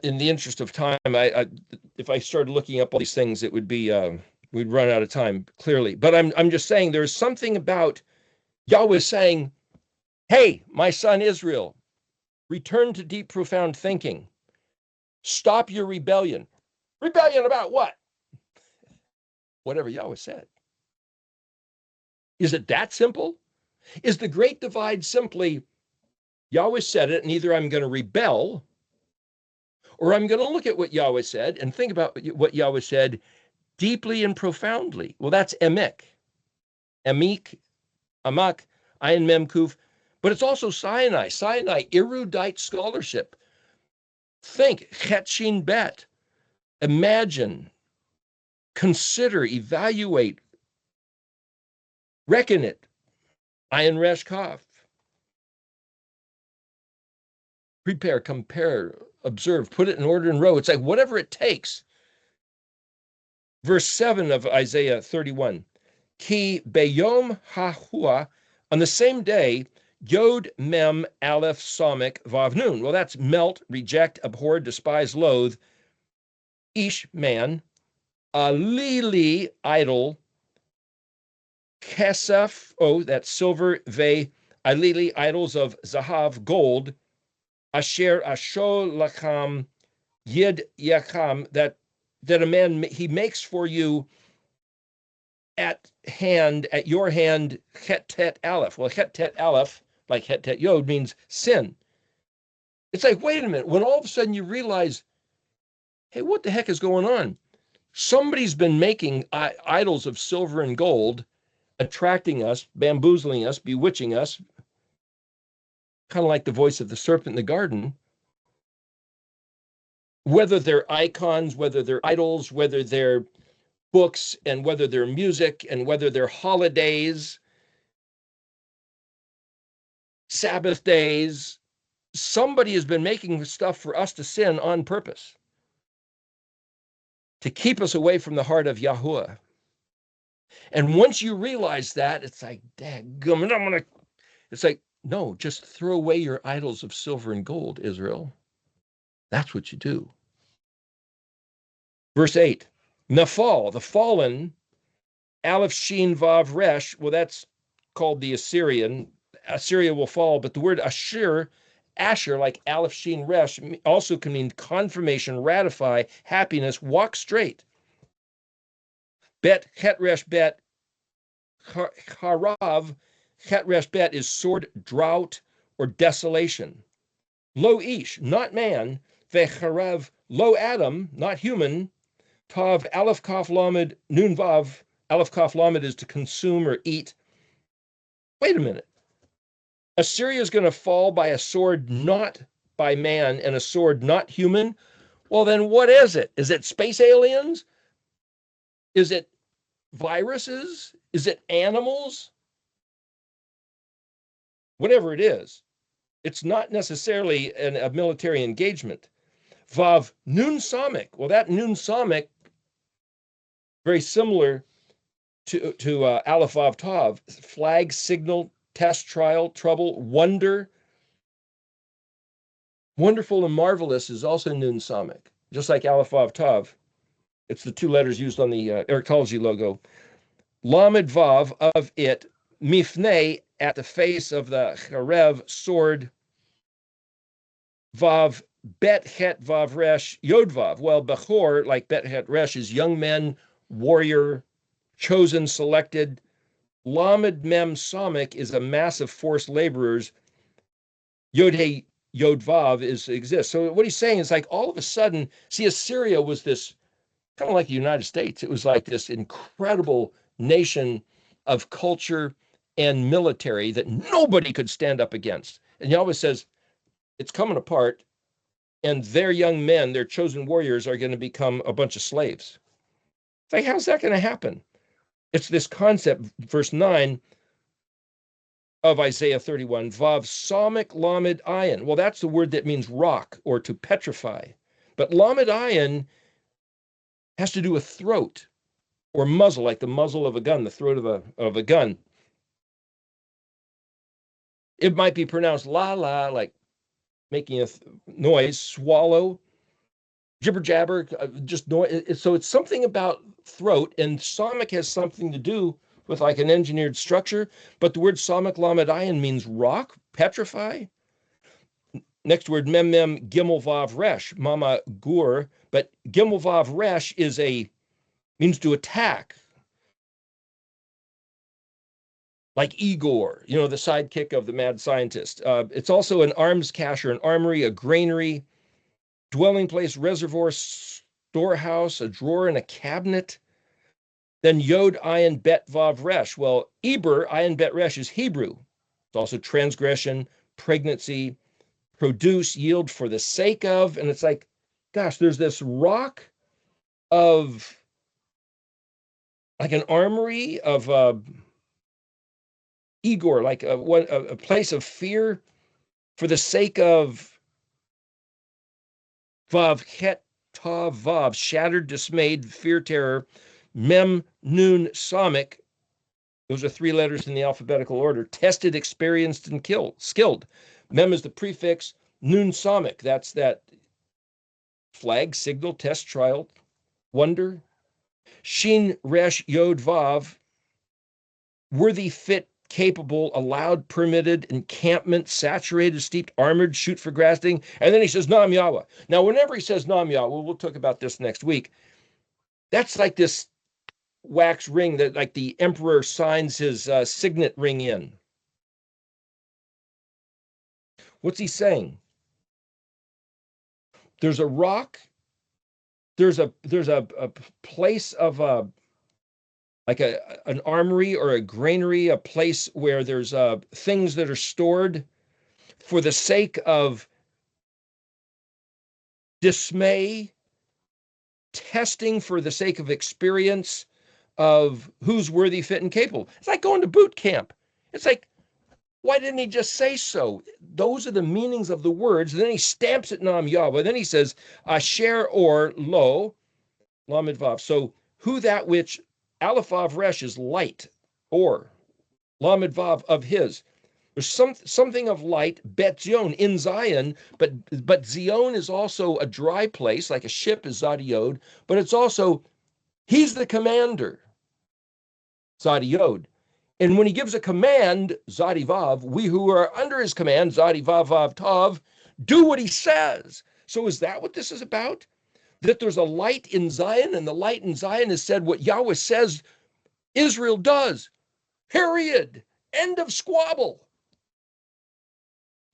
In the interest of time, if I started looking up all these things, it would be we'd run out of time, clearly. But I'm just saying there's something about Yahweh saying, hey, my son Israel, return to deep, profound thinking. Stop your rebellion. Rebellion about what? Whatever Yahweh said. Is it that simple? Is the great divide simply, Yahweh said it, and either I'm going to rebel, or I'm going to look at what Yahweh said and think about what Yahweh said deeply and profoundly? Well, that's emek. Emik, amak, ayin mem kuf. But it's also Sinai. Sinai, erudite scholarship. Think, chet shin bet. Imagine, consider, evaluate, reckon it. Ayin resh kaf. Prepare, compare, observe, put it in order and row. It's like whatever it takes. Verse 7 of Isaiah 31. Ki beyom hahua, on the same day, Yod mem aleph samik vav nun. Well, that's melt, reject, abhor, despise, loathe. Ish, man. Alili, idol. Kesef, that's silver. Ve, alili, idols of zahav, gold. Asher Asho Lacham Yid Yakam, that a man, he makes for you at your hand, Het Tet Aleph. Well, Het Tet Aleph, like Het Tet Yod, means sin. It's like, wait a minute, when all of a sudden you realize, hey, what the heck is going on? Somebody's been making idols of silver and gold, attracting us, bamboozling us, bewitching us, kind of like the voice of the serpent in the garden. Whether they're icons, whether they're idols, whether they're books, and whether they're music, and whether they're holidays, Sabbath days, somebody has been making stuff for us to sin on purpose, to keep us away from the heart of YHUH. And once you realize that, it's like, dadgummit, it's like, no, just throw away your idols of silver and gold, Israel. That's what you do. Verse 8, Nafal, the fallen, Aleph Shin Vav Resh, well, that's called the Assyrian. Assyria will fall, but the word Asher, like Aleph Shin Resh, also can mean confirmation, ratify, happiness, walk straight. Bet, Het Resh Bet, Harav, Het Resh Bet is sword, drought, or desolation. Lo Ish, not man, Vecharav, lo Adam, not human, Tav, Aleph Kaf Lamed, Nun Vav, Aleph Kaf Lamed is to consume or eat. Wait a minute. Assyria is going to fall by a sword not by man and a sword not human. Well, then what is it? Is it space aliens? Is it viruses? Is it animals? Whatever it is, it's not necessarily a military engagement. Vav Nun Samik. Well, that Nun Samik, very similar to Aleph Vav Tav, flag, signal, test, trial, trouble, wonder. Wonderful and marvelous is also Nun Samik, just like Aleph Vav Tav. It's the two letters used on the eriktology logo. Lamed Vav, of it, Mifnei, at the face of the Charev, sword. Vav, Bet Het Vav Resh, Yod Vav. Well, Bechor, like Bet Het Resh, is young men, warrior, chosen, selected. Lamed Mem Samik is a mass of forced laborers. Yod He Yod Vav exists. So what he's saying is, like, all of a sudden, see, Assyria was this kind of like the United States. It was like this incredible nation of culture and military that nobody could stand up against. And he always says it's coming apart, and their young men, their chosen warriors, are going to become a bunch of slaves. It's like, how's that going to happen? It's this concept, verse 9 of Isaiah 31, Vav Samik Lamed Ayin. Well, that's the word that means rock or to petrify. But Lamed Ayin has to do with throat or muzzle, like the muzzle of a gun, the throat of a gun. It might be pronounced la la, like making a noise, swallow, jibber jabber, just noise. So it's something about throat, and Samik has something to do with like an engineered structure, but the word Samik Lamed Ayin means rock, petrify. Next word, Mem Mem Gimel Vav Resh, Mama Gur, but Gimel Vav Resh means to attack. Like Igor, the sidekick of the mad scientist. It's also an arms cache or an armory, a granary, dwelling place, reservoir, storehouse, a drawer, and a cabinet. Then Yod Ayin Bet Vav Resh. Well, Eber Ayin Bet Resh is Hebrew. It's also transgression, pregnancy, produce, yield for the sake of. And it's like, gosh, there's this rock of like an armory of Igor, like a place of fear for the sake of Vav, Het, Tav, Vav, shattered, dismayed, fear, terror, Mem, Nun, Samik. Those are three letters in the alphabetical order. Tested, experienced, and skilled. Mem is the prefix. Nun, Samik. That's that flag, signal, test, trial, wonder. Shin, Resh, Yod, Vav. Worthy, fit, capable, allowed, permitted, encampment, saturated, steeped, armored, shoot for grasping. And then he says, Nam Yahweh. Now, whenever he says Nam Yahweh, we'll talk about this next week. That's like this wax ring that like the emperor signs his signet ring in. What's he saying? There's a rock. There's a place of like an armory or a granary, a place where there's things that are stored for the sake of dismay, testing for the sake of experience of who's worthy, fit, and capable. It's like going to boot camp. It's like, why didn't he just say so? Those are the meanings of the words. And then he stamps it Nam Yahweh. Then he says, Asher or Lo, Lamed Vav. So who that which ALEF-TAV Resh is light, or Lamed Vav of his. There's something of light, Bet Zion, in Zion, but Zion is also a dry place, like a ship is Zadiod, but it's also, he's the commander, Zadiod. And when he gives a command, Zadivav, we who are under his command, Zadivav Vav Tav, do what he says. So is that what this is about? That there's a light in Zion, and the light in Zion is said what Yahweh says Israel does. Period. End of squabble.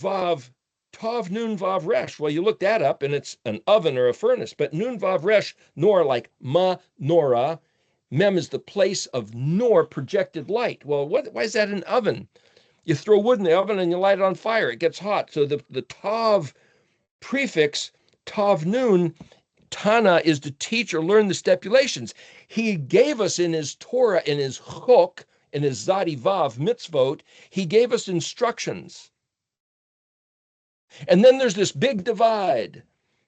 Vav Tav Nun Vav Resh. Well, you look that up, and it's an oven or a furnace. But Nun Vav Resh, nor like ma, nora. Mem is the place of nor, projected light. Well, why is that an oven? You throw wood in the oven and you light it on fire. It gets hot. So the tav prefix, tav nun, Tana, is to teach or learn the stipulations. He gave us in his Torah, in his chok, in his Zadivav mitzvot, he gave us instructions. And then there's this big divide,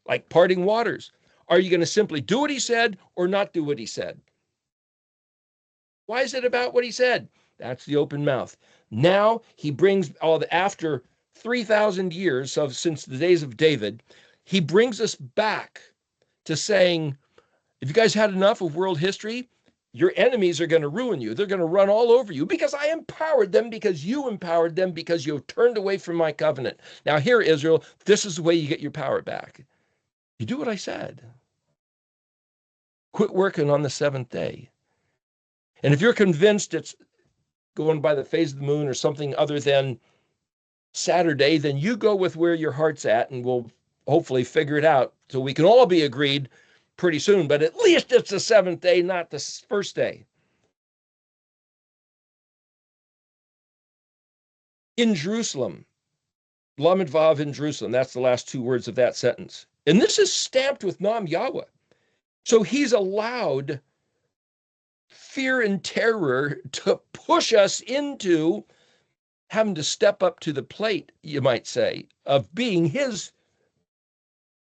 like parting waters. Are you going to simply do what he said or not do what he said? Why is it about what he said? That's the open mouth. Now he brings all the, after 3,000 years of since the days of David, he brings us back to saying, if you guys had enough of world history, your enemies are going to ruin you. They're going to run all over you because I empowered them, because you empowered them, because you have turned away from my covenant. Now here, Israel, this is the way you get your power back. You do what I said. Quit working on the seventh day. And if you're convinced it's going by the phase of the moon or something other than Saturday, then you go with where your heart's at, and we'll hopefully figure it out so we can all be agreed pretty soon. But at least it's the seventh day, not the first day. In Jerusalem, Lamed Vav in Jerusalem, that's the last two words of that sentence. And this is stamped with Nam Yahweh. So he's allowed fear and terror to push us into having to step up to the plate, you might say, of being his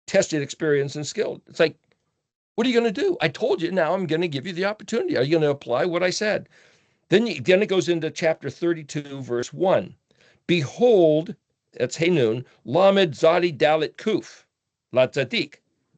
tested, experienced, and skilled. It's like, what are you going to do? I told you, now I'm going to give you the opportunity. Are you going to apply what I said? Then it goes into chapter 32, verse 1. Behold, that's Hanun, Lamed Zadi Dalit Kuf, La Tzadik,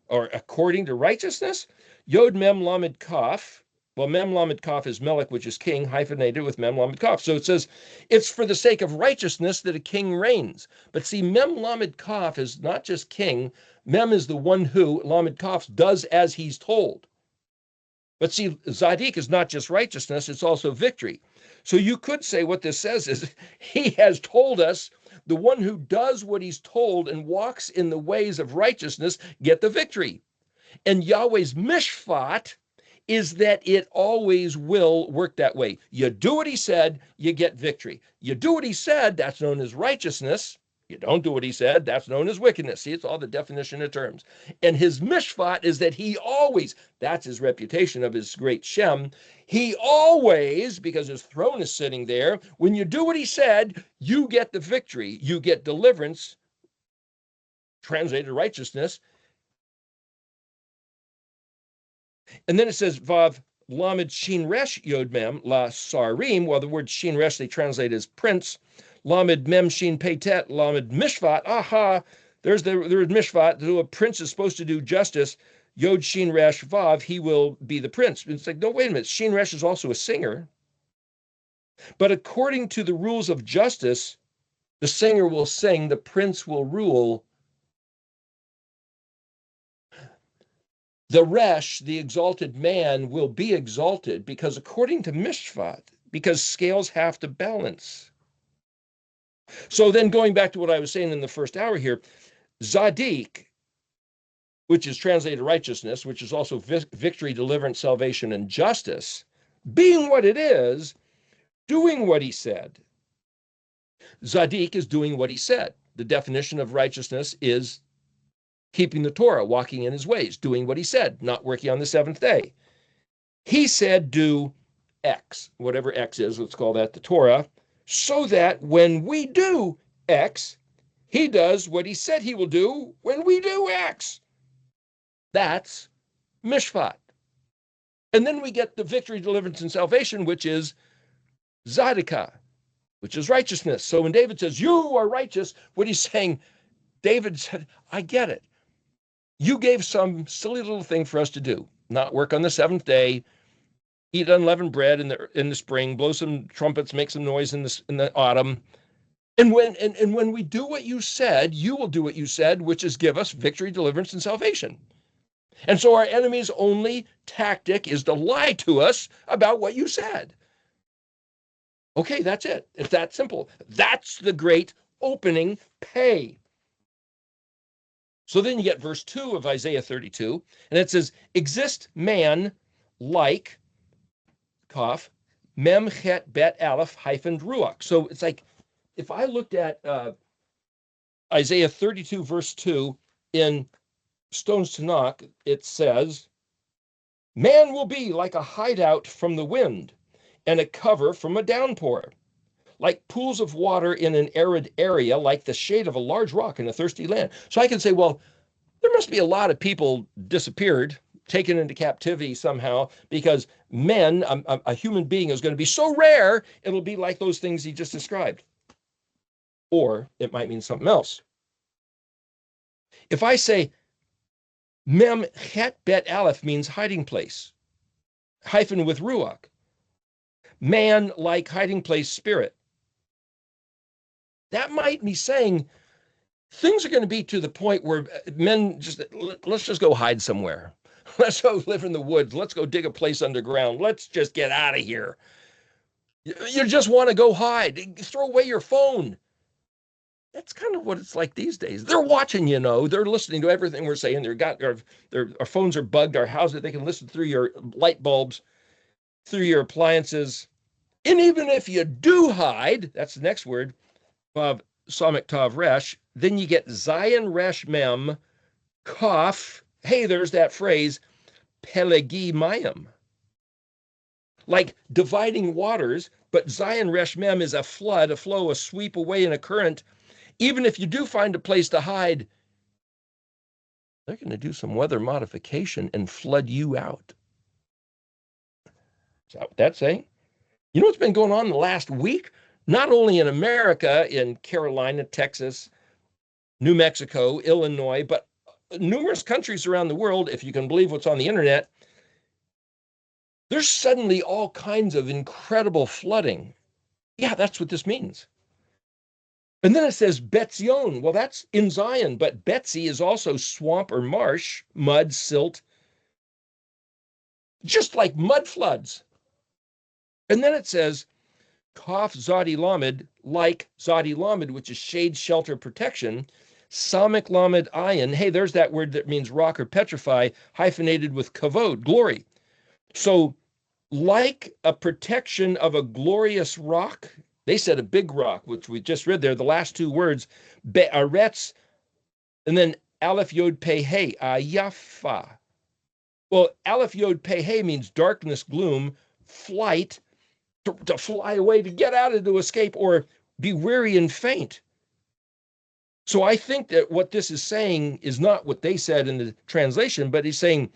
or according to righteousness, Yod Mem Lamed Kaf. Well, Mem Lamed Kaf is Melech, which is king, hyphenated with Mem Lamed Kaf. So it says, it's for the sake of righteousness that a king reigns. But see, Mem Lamed Kaf is not just king. Mem is the one who, Lamed Kaf, does as he's told. But see, Zadik is not just righteousness, it's also victory. So you could say what this says is, he has told us the one who does what he's told and walks in the ways of righteousness get the victory. And Yahweh's mishpat is that it always will work that way. You do what he said, you get victory. You do what he said, that's known as righteousness. You don't do what he said, that's known as wickedness. See, it's all the definition of terms. And his mishpat is that he always, that's his reputation of his great Shem, he always, because his throne is sitting there, when you do what he said, you get the victory, you get deliverance, translated righteousness. And then it says, Vav Lamed Shin Resh Yod Mem La Sarim. Well, the word Shin Resh they translate as prince. Lamed Mem Shin Peitet Lamed Mishvat. Aha, there's Mishvat. So a prince is supposed to do justice. Yod Shin Resh Vav, he will be the prince. It's like, no, wait a minute. Shin Resh is also a singer. But according to the rules of justice, the singer will sing, the prince will rule. The resh, the exalted man, will be exalted because according to mishpat, because scales have to balance. So then going back to what I was saying in the first hour here, Zadik, which is translated righteousness, which is also victory, deliverance, salvation, and justice, being what it is, doing what he said. Zadik is doing what he said. The definition of righteousness is keeping the Torah, walking in his ways, doing what he said, not working on the seventh day. He said, do X, whatever X is, let's call that the Torah, so that when we do X, he does what he said he will do when we do X. That's mishpat. And then we get the victory, deliverance, and salvation, which is zadikah, which is righteousness. So when David says, you are righteous, what he's saying, David said, I get it. You gave some silly little thing for us to do, not work on the seventh day, eat unleavened bread in the spring, blow some trumpets, make some noise in the autumn. And when we do what you said, you will do what you said, which is give us victory, deliverance, and salvation. And so our enemy's only tactic is to lie to us about what you said. Okay, that's it. It's that simple. That's the great opening pay. So then you get verse 2 of Isaiah 32, and it says, exist man like, Kaf, mem chet bet aleph hyphen ruach. So it's like, if I looked at Isaiah 32, verse 2 in Stones to Knock, it says, man will be like a hideout from the wind and a cover from a downpour, like pools of water in an arid area, like the shade of a large rock in a thirsty land. So I can say, well, there must be a lot of people disappeared, taken into captivity somehow, because men, a human being is going to be so rare, it'll be like those things he just described. Or it might mean something else. If I say, mem chet bet aleph means hiding place, hyphen with ruach, man like hiding place spirit. That might be saying things are going to be to the point where men just, let's just go hide somewhere. Let's go live in the woods. Let's go dig a place underground. Let's just get out of here. You just want to go hide. Throw away your phone. That's kind of what it's like these days. They're watching, they're listening to everything we're saying. Our phones are bugged, our houses, they can listen through your light bulbs, through your appliances. And even if you do hide, that's the next word, of Samik Tav Resh, then you get Zion Resh Mem, Kaf, hey, there's that phrase, Pelegi Mayim. Like dividing waters, but Zion Resh Mem is a flood, a flow, a sweep away in a current. Even if you do find a place to hide, they're going to do some weather modification and flood you out. Is that what that's saying? You know what's been going on the last week? Not only in America, in Carolina, Texas, New Mexico, Illinois, but numerous countries around the world, if you can believe what's on the internet, there's suddenly all kinds of incredible flooding. Yeah, that's what this means. And then it says Betzion. Well, that's in Zion, but Betsy is also swamp or marsh, mud, silt, just like mud floods. And then it says Kaf Zadi Lamed, like Zadi Lamed, which is shade, shelter, protection. Samik Lamed Ayin. Hey, there's that word that means rock or petrify, hyphenated with kavod, glory. So, like a protection of a glorious rock, they said a big rock, which we just read there, the last two words, be'aretz, and then Aleph Yod Pei Hey, ayafa. Well, Aleph Yod Pei Hey means darkness, gloom, flight, to fly away, to get out of, to escape, or be weary and faint. So I think that what this is saying is not what they said in the translation, but he's saying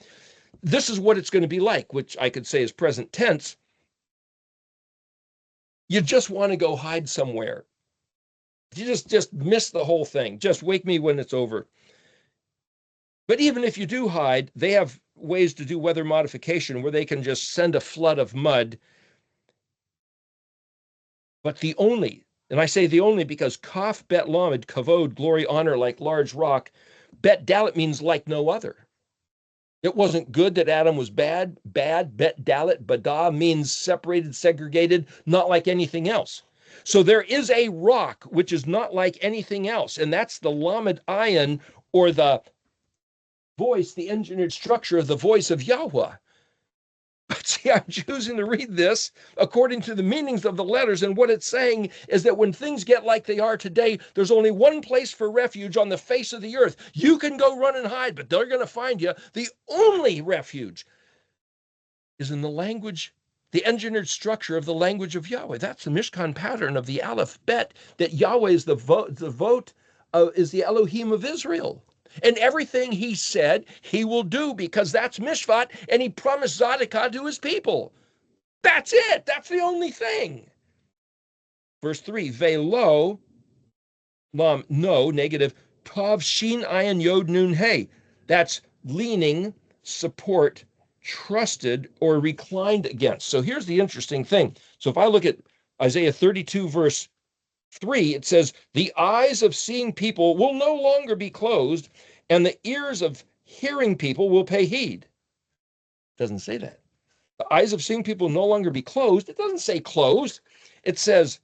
this is what it's going to be like, which I could say is present tense. You just want to go hide somewhere. You just miss the whole thing. Just wake me when it's over. But even if you do hide, they have ways to do weather modification where they can just send a flood of mud but the only, and I say the only because kaf bet lamed, kavod, glory, honor, like large rock, bet dalet means like no other. It wasn't good that Adam was bad. Bad, bet dalet, bada means separated, segregated, not like anything else. So there is a rock which is not like anything else, and that's the lamed ayin, or the voice, the engineered structure of the voice of Yahweh. But see, I'm choosing to read this according to the meanings of the letters, and what it's saying is that when things get like they are today, there's only one place for refuge on the face of the earth. You can go run and hide, but they're going to find you. The only refuge is in the language, the engineered structure of the language of Yahweh. That's the Mishkan pattern of the ALEF-BEIT, that Yahweh is is the Elohim of Israel. And everything he said, he will do, because that's Mishvat, and he promised Zadokah to his people. That's it. That's the only thing. Verse 3, Velo, lam, no, negative, Tav, Shin, Ayin, Yod, Nun, Hey. That's leaning, support, trusted, or reclined against. So here's the interesting thing. So if I look at Isaiah 32, verse 3, it says, the eyes of seeing people will no longer be closed, and the ears of hearing people will pay heed. It doesn't say that. The eyes of seeing people will no longer be closed. It doesn't say closed. It says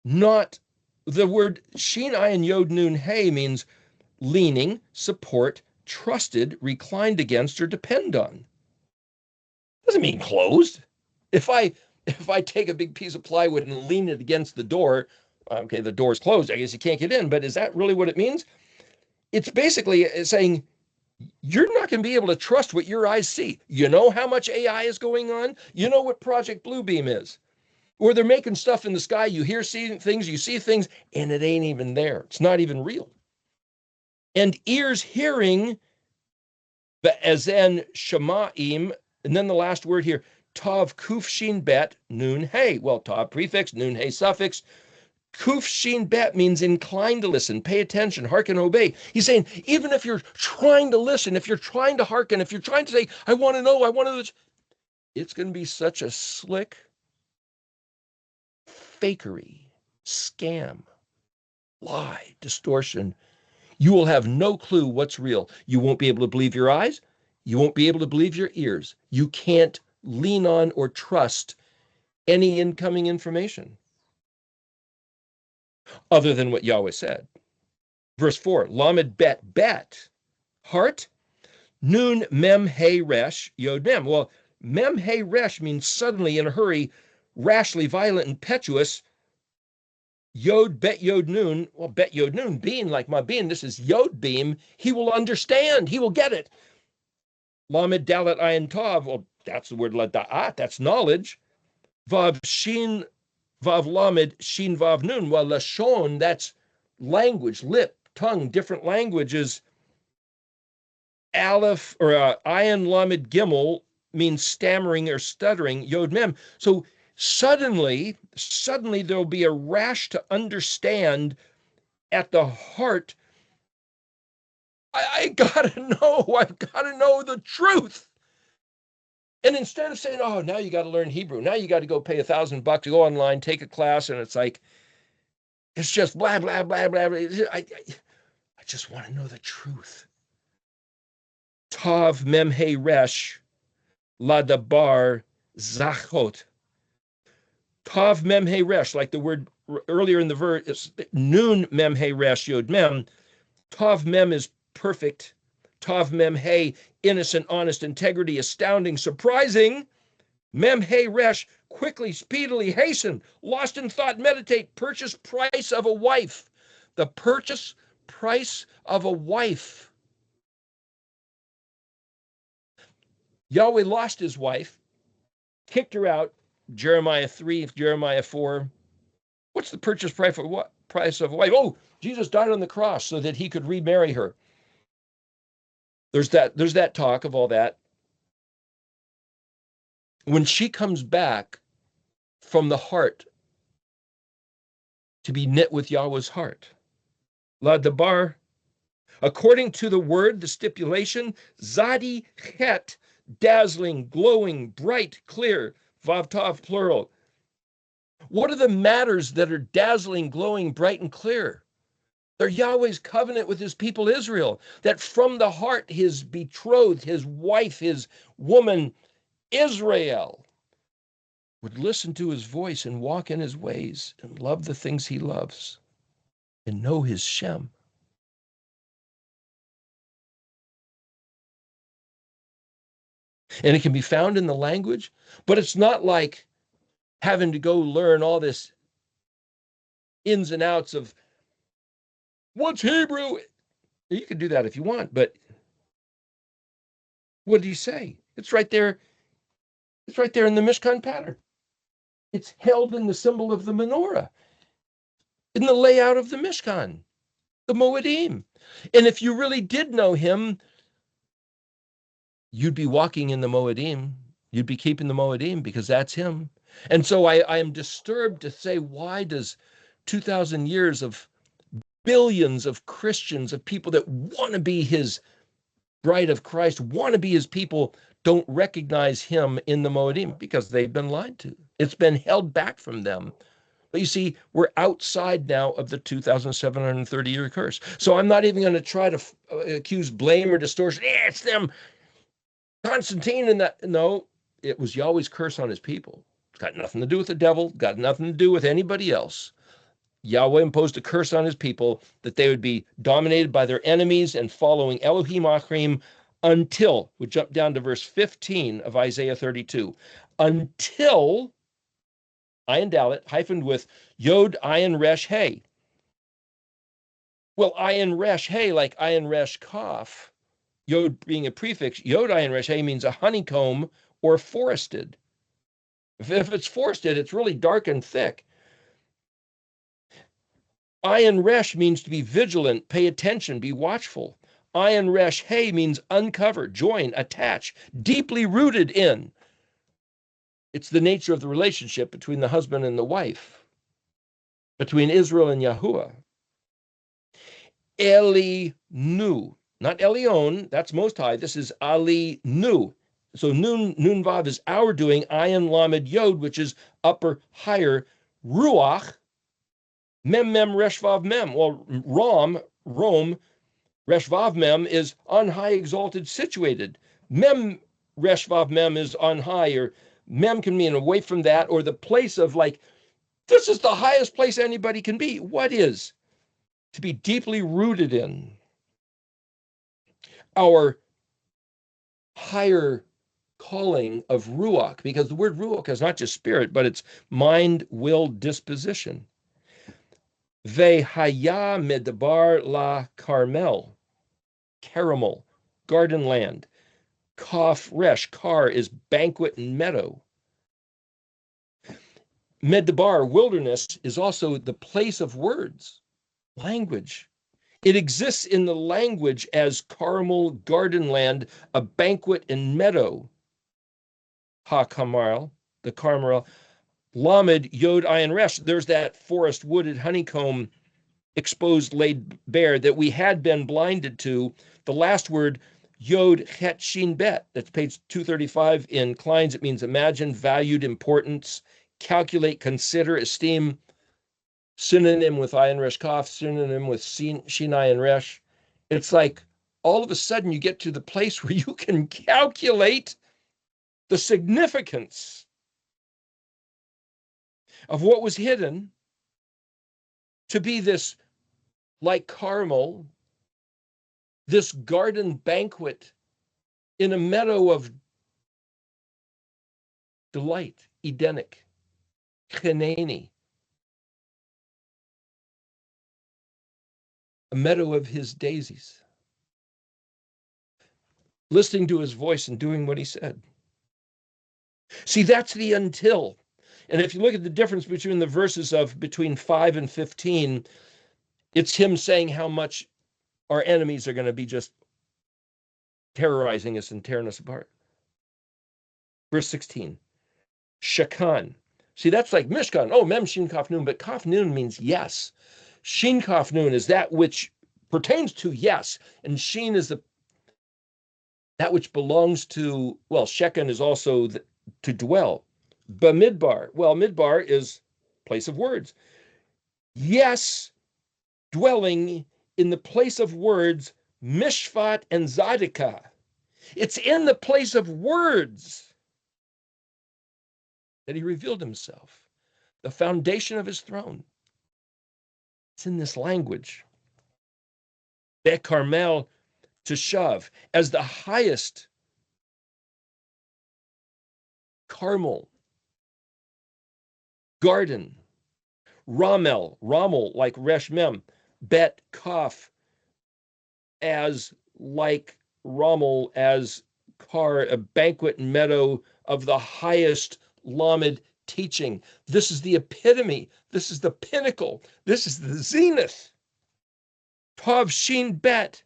not. The word Shin Ayin Yod Nun Hey means leaning, support, trusted, reclined against, or depend on. Doesn't mean closed. If I take a big piece of plywood and lean it against the door, okay, the door's closed, I guess you can't get in, but is that really what it means? It's basically saying you're not going to be able to trust what your eyes see. You know how much AI is going on? You know what Project Bluebeam is? Or they're making stuff in the sky, you hear things, you see things, and it ain't even there. It's not even real. And ears hearing, but as then shema'im, and then the last word here, tav kuf shin bet nun hey. Well, tav prefix, nun hey suffix. Kuf shin bet means inclined to listen, pay attention, hearken, obey. He's saying, even if you're trying to listen, if you're trying to hearken, if you're trying to say, I want to know, it's going to be such a slick fakery, scam, lie, distortion. You will have no clue what's real. You won't be able to believe your eyes. You won't be able to believe your ears. You can't lean on or trust any incoming information other than what Yahweh said. Verse 4, Lamed bet, heart, nun mem he resh, yod mem. Well, mem he resh means suddenly, in a hurry, rashly, violent, impetuous. Yod bet yod nun. Well, bet yod nun, being like my being, this is yod beam. He will understand. He will get it. Lamed dalet ayin tav. Well, that's the word lada'at. That's knowledge. Vav shin, vav lamed, shin vav nun. Well, lashon, that's language, lip, tongue, different languages. Aleph, or ayin lamed gimel means stammering or stuttering. Yod mem. So suddenly there'll be a rash to understand at the heart. I gotta know. I've got to know the truth. And instead of saying, oh, now you got to learn Hebrew, now you got to go pay $1,000 to go online, take a class, and it's like, it's just blah, blah, blah, blah. I just want to know the truth. Tav mem he resh ladabar zachot. Tav mem he resh, like the word earlier in the verse, is nun mem he resh yod mem. Tav mem is perfect. Tav mem he, innocent, honest, integrity, astounding, surprising. Mem he resh, quickly, speedily, hasten, lost in thought, meditate, purchase price of a wife. The purchase price of a wife. Yahweh lost his wife, kicked her out. Jeremiah 3, Jeremiah 4. What's the purchase price of a wife? Oh, Jesus died on the cross so that he could remarry her. There's that talk of all that. When she comes back from the heart to be knit with Yahweh's heart, La Dabar, according to the word, the stipulation, Zadi Het, dazzling, glowing, bright, clear, Vav Tav, plural. What are the matters that are dazzling, glowing, bright, and clear? They're Yahweh's covenant with his people Israel, that from the heart his betrothed, his wife, his woman, Israel, would listen to his voice and walk in his ways and love the things he loves and know his Shem. And it can be found in the language, but it's not like having to go learn all this ins and outs of what's Hebrew. You can do that if you want, but what did he say? It's right there. It's right there in the Mishkan pattern. It's held in the symbol of the menorah, in the layout of the Mishkan, the Moedim. And if you really did know him, you'd be walking in the Moedim. You'd be keeping the Moedim because that's him. And so I am disturbed to say, why does 2,000 years of billions of Christians, of people that want to be his bride of Christ, want to be his people, don't recognize him in the Moedim? Because they've been lied to. It's been held back from them. But you see, we're outside now of the 2,730-year curse. So I'm not even going to try to accuse blame or distortion. It's them, Constantine and that. No, it was Yahweh's curse on his people. It's got nothing to do with the devil, got nothing to do with anybody else. Yahweh imposed a curse on his people that they would be dominated by their enemies and following Elohim Achrim until, we jump down to verse 15 of Isaiah 32, until, ayin dalet, hyphened with Yod ayin resh hey. Well, ayin resh hey, like ayin resh kaf, Yod being a prefix, Yod ayin resh hey means a honeycomb or forested. If it's forested, it's really dark and thick. Ayin resh means to be vigilant, pay attention, be watchful. Ayin resh hey means uncover, join, attach, deeply rooted in. It's the nature of the relationship between the husband and the wife, between Israel and Yahuwah. Eli nu, not Elion, that's most high. This is Ali nu. So nun vav is our doing. Ayin lamed yod, which is upper, higher. Ruach, mem resh vav mem. Well, Rome, resh vav mem is on high, exalted, situated. Mem resh vav mem is on high, or mem can mean away from that, or the place of like, this is the highest place anybody can be. What is? To be deeply rooted in. Our higher calling of ruach, because the word ruach is not just spirit, but it's mind, will, disposition. Vehaya medabar la Carmel, caramel, garden land. Kaf resh, kar is banquet and meadow. Medabar, wilderness, is also the place of words, language. It exists in the language as Carmel, garden land, a banquet and meadow. Ha-Kamal, the Carmel. Lamed, Yod, Ayin, Resh. There's that forest, wooded honeycomb, exposed, laid bare that we had been blinded to. The last word, Yod, Het, Shin, Bet. That's page 235 in Klein's. It means imagine, valued, importance, calculate, consider, esteem. Synonym with Ayin Resh Kaf, synonym with Shin Ayin Resh. It's like all of a sudden you get to the place where you can calculate the significance of what was hidden to be this, like Carmel, this garden banquet in a meadow of delight, Edenic, Canaani, a meadow of his daisies, listening to his voice and doing what he said. See, that's the until. And if you look at the difference between the verses of between 5 and 15, it's him saying how much our enemies are going to be just terrorizing us and tearing us apart. Verse 16, Shakan. See, that's like Mishkan. Oh, Mem Shin Kaf Nun, but Kaf Nun means yes. Shin Kaf Nun is that which pertains to yes, and Shin is that which belongs to, well, Shekan is also to dwell. Bamidbar. Well, midbar is place of words. Yes, dwelling in the place of words, mishpat and zadika. It's in the place of words that he revealed himself, the foundation of his throne. It's in this language. Bet Carmel Teshav, as the highest Carmel garden. Ramel, like Resh Mem. Bet Kaf, as like Ramel, as Kar, a banquet meadow of the highest Lamed teaching. This is the epitome. This is the pinnacle. This is the zenith. Tav Shin Bet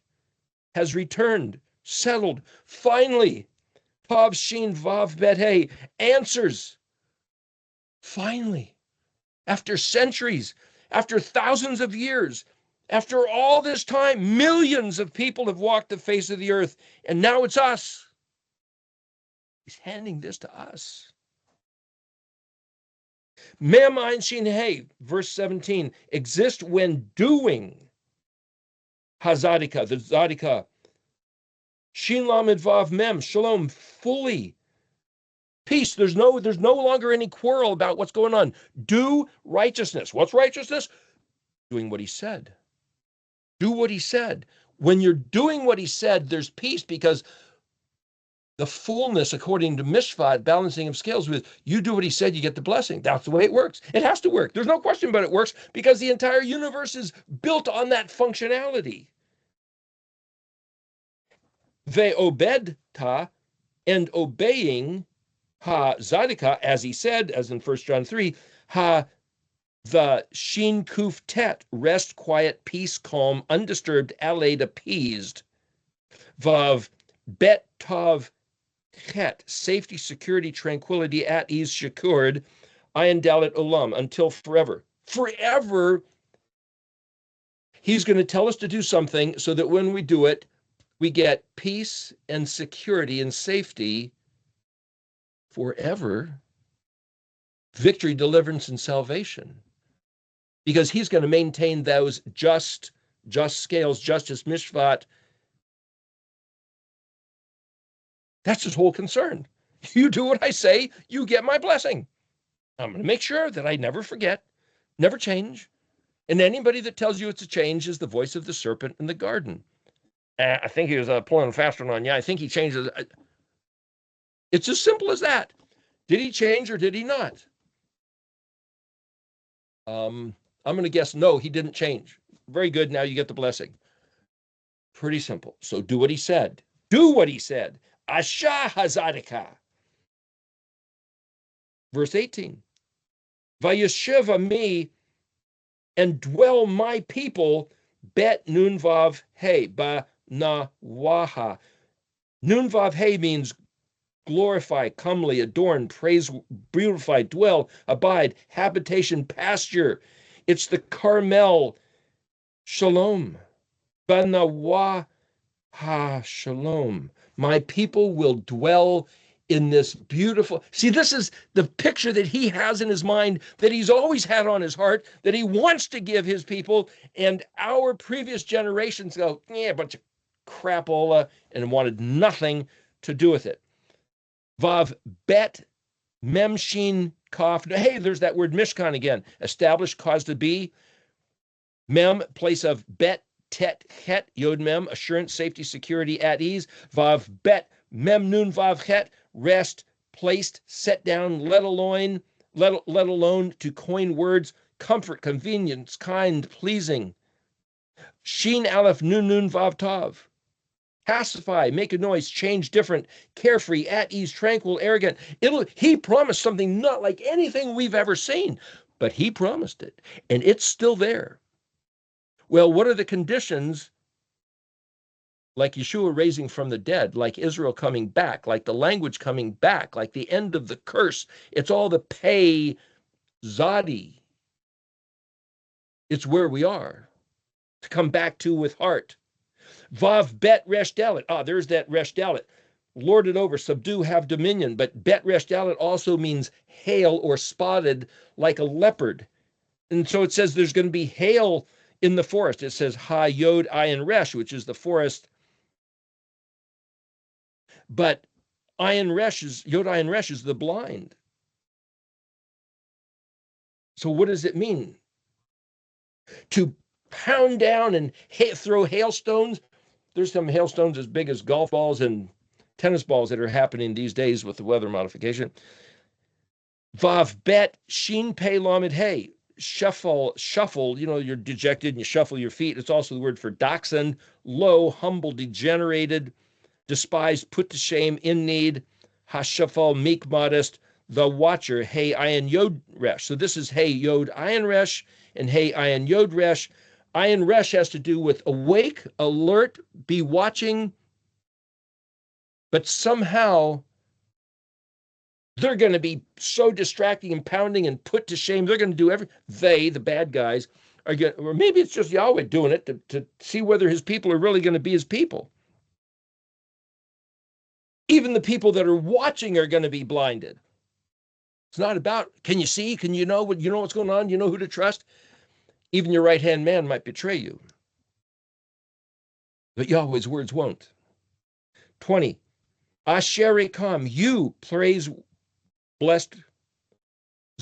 has returned, settled. Finally, Tav Shin Vav Bet Hey answers. Finally, after centuries, after thousands of years, after all this time, millions of people have walked the face of the earth, and now it's us. He's handing this to us. Mem Ein Shin Hey, verse 17, exist when doing Hazadika, the Zadika. Shin Lamed Vav Mem, Shalom, fully. Peace. There's no longer any quarrel about what's going on. Do righteousness. What's righteousness? Doing what he said. Do what he said. When you're doing what he said, there's peace, because the fullness, according to Mishpat, balancing of scales, with you do what he said, you get the blessing. That's the way it works. It has to work. There's no question about it works, because the entire universe is built on that functionality. Ve'obed ta, and obeying ha zadika, as he said, as in 1 John 3, ha the Shin QOOF-TET, rest, quiet, peace, calm, undisturbed, allayed, appeased. Vav Bet Tav Het, safety, security, tranquility, at ease, secured. Ayin Dalet Olam, until forever. Forever, he's going to tell us to do something so that when we do it, we get peace and security and safety forever. Victory, deliverance, and salvation. Because he's going to maintain those just scales, justice, mishpat. That's his whole concern. You do what I say, you get my blessing. I'm going to make sure that I never forget, never change. And anybody that tells you it's a change is the voice of the serpent in the garden. I think he was pulling a fast one on you. I think he changes. It's as simple as that. Did he change or did he not? I'm going to guess no, he didn't change. Very good. Now you get the blessing. Pretty simple. So do what he said. Do what he said. Asha Hazadika. Verse 18. Vayeshiva me, and dwell my people, Bet Nun Vav Hey, Ba Na Waha. Nun Vav Hey means glorify, comely, adorn, praise, beautify, dwell, abide, habitation, pasture. It's the Carmel Shalom. Ba Na Waha Shalom. My people will dwell in this beautiful. See, this is the picture that he has in his mind, that he's always had on his heart, that he wants to give his people. And our previous generations go, yeah, a bunch of crapola, and wanted nothing to do with it. Vav Bet Memshin Kaf. Hey, there's that word Mishkan again. Established, cause to be. Mem, place of Bet Tet Het, Yod Mem, assurance, safety, security, at ease. Vav Bet Mem Nun Vav Het, rest, placed, set down, let alone to coin words, comfort, convenience, kind, pleasing. Shin Aleph Nun Nun Vav Tav. Pacify, make a noise, change, different, carefree, at ease, tranquil, arrogant. He promised something not like anything we've ever seen, but he promised it, and it's still there. Well, what are the conditions? Like Yeshua raising from the dead, like Israel coming back, like the language coming back, like the end of the curse. It's all the PEI Zadi. It's where we are to come back to with heart. Vav Bet Resh Dalet. There's that Resh Dalet. lord it over, subdue, have dominion. But Bet Resh Dalet also means hail or spotted like a leopard. And so it says there's going to be hail in the forest. It says Ha Yod Ayin Resh, which is the forest. But Ayin Resh is Yod Ayin Resh is the blind. So what does it mean? To pound down and throw hailstones. There's some hailstones as big as golf balls and tennis balls that are happening these days with the weather modification. Vav Bet Shin Pei Lamed Hey. Shuffle, you're dejected and you shuffle your feet. It's also the word for dachshund, low, humble, degenerated, despised, put to shame, in need. Hashafal, meek, modest, the watcher, Hey Ayin Yod Resh. So this is Hey Yod Ayin Resh and Hey Ayin Yod Resh. Ayin Resh has to do with awake, alert, be watching, but somehow they're going to be so distracting and pounding and put to shame. They're going to do the bad guys, are going, or maybe it's just Yahweh doing it to see whether his people are really going to be his people. Even the people that are watching are going to be blinded. It's not about, can you see? Can you know what's going on? You know who to trust? Even your right-hand man might betray you. But Yahweh's words won't. 20. Asher Kam, you praise blessed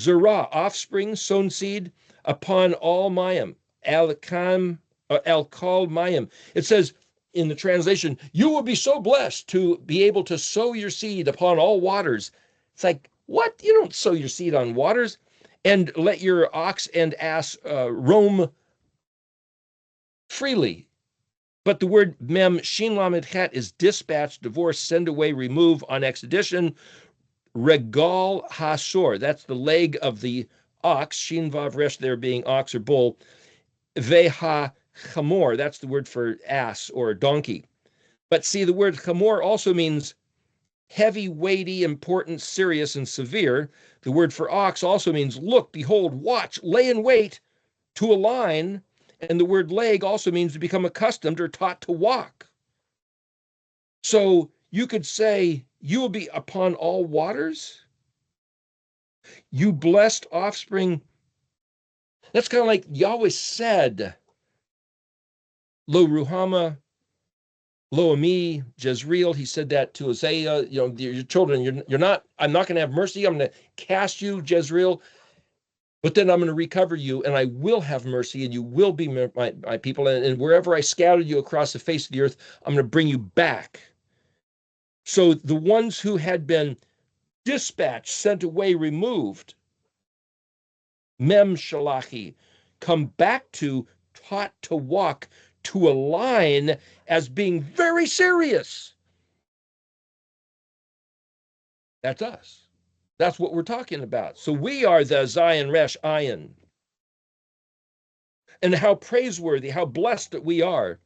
Zerah, offspring, sown seed, upon all Mayim, Al-Kal Mayim. It says in the translation, you will be so blessed to be able to sow your seed upon all waters. It's like, what? You don't sow your seed on waters. And let your ox and ass roam freely. But the word mem, shin lamed chet, is dispatch, divorce, send away, remove, on expedition. Regal hasor, that's the leg of the ox, shin vav resh there being ox or bull. Veha chamor, that's the word for ass or donkey. But see, the word chamor also means heavy, weighty, important, serious, and severe. The word for ox also means look, behold, watch, lay in wait, to align. And the word leg also means to become accustomed or taught to walk. So you could say, you will be upon all waters. You blessed offspring. That's kind of like Yahweh said, Lo Ruhama, Lo Ami, Jezreel. He said that to Isaiah, your children, you're not, I'm not going to have mercy. I'm going to cast you, Jezreel, but then I'm going to recover you and I will have mercy and you will be my people. And wherever I scattered you across the face of the earth, I'm going to bring you back. So the ones who had been dispatched, sent away, removed, mem shalachi, come back to, taught to walk, to align as being very serious. That's us. That's what we're talking about. So we are the Zion Resh Ayin. And how praiseworthy, how blessed that we are.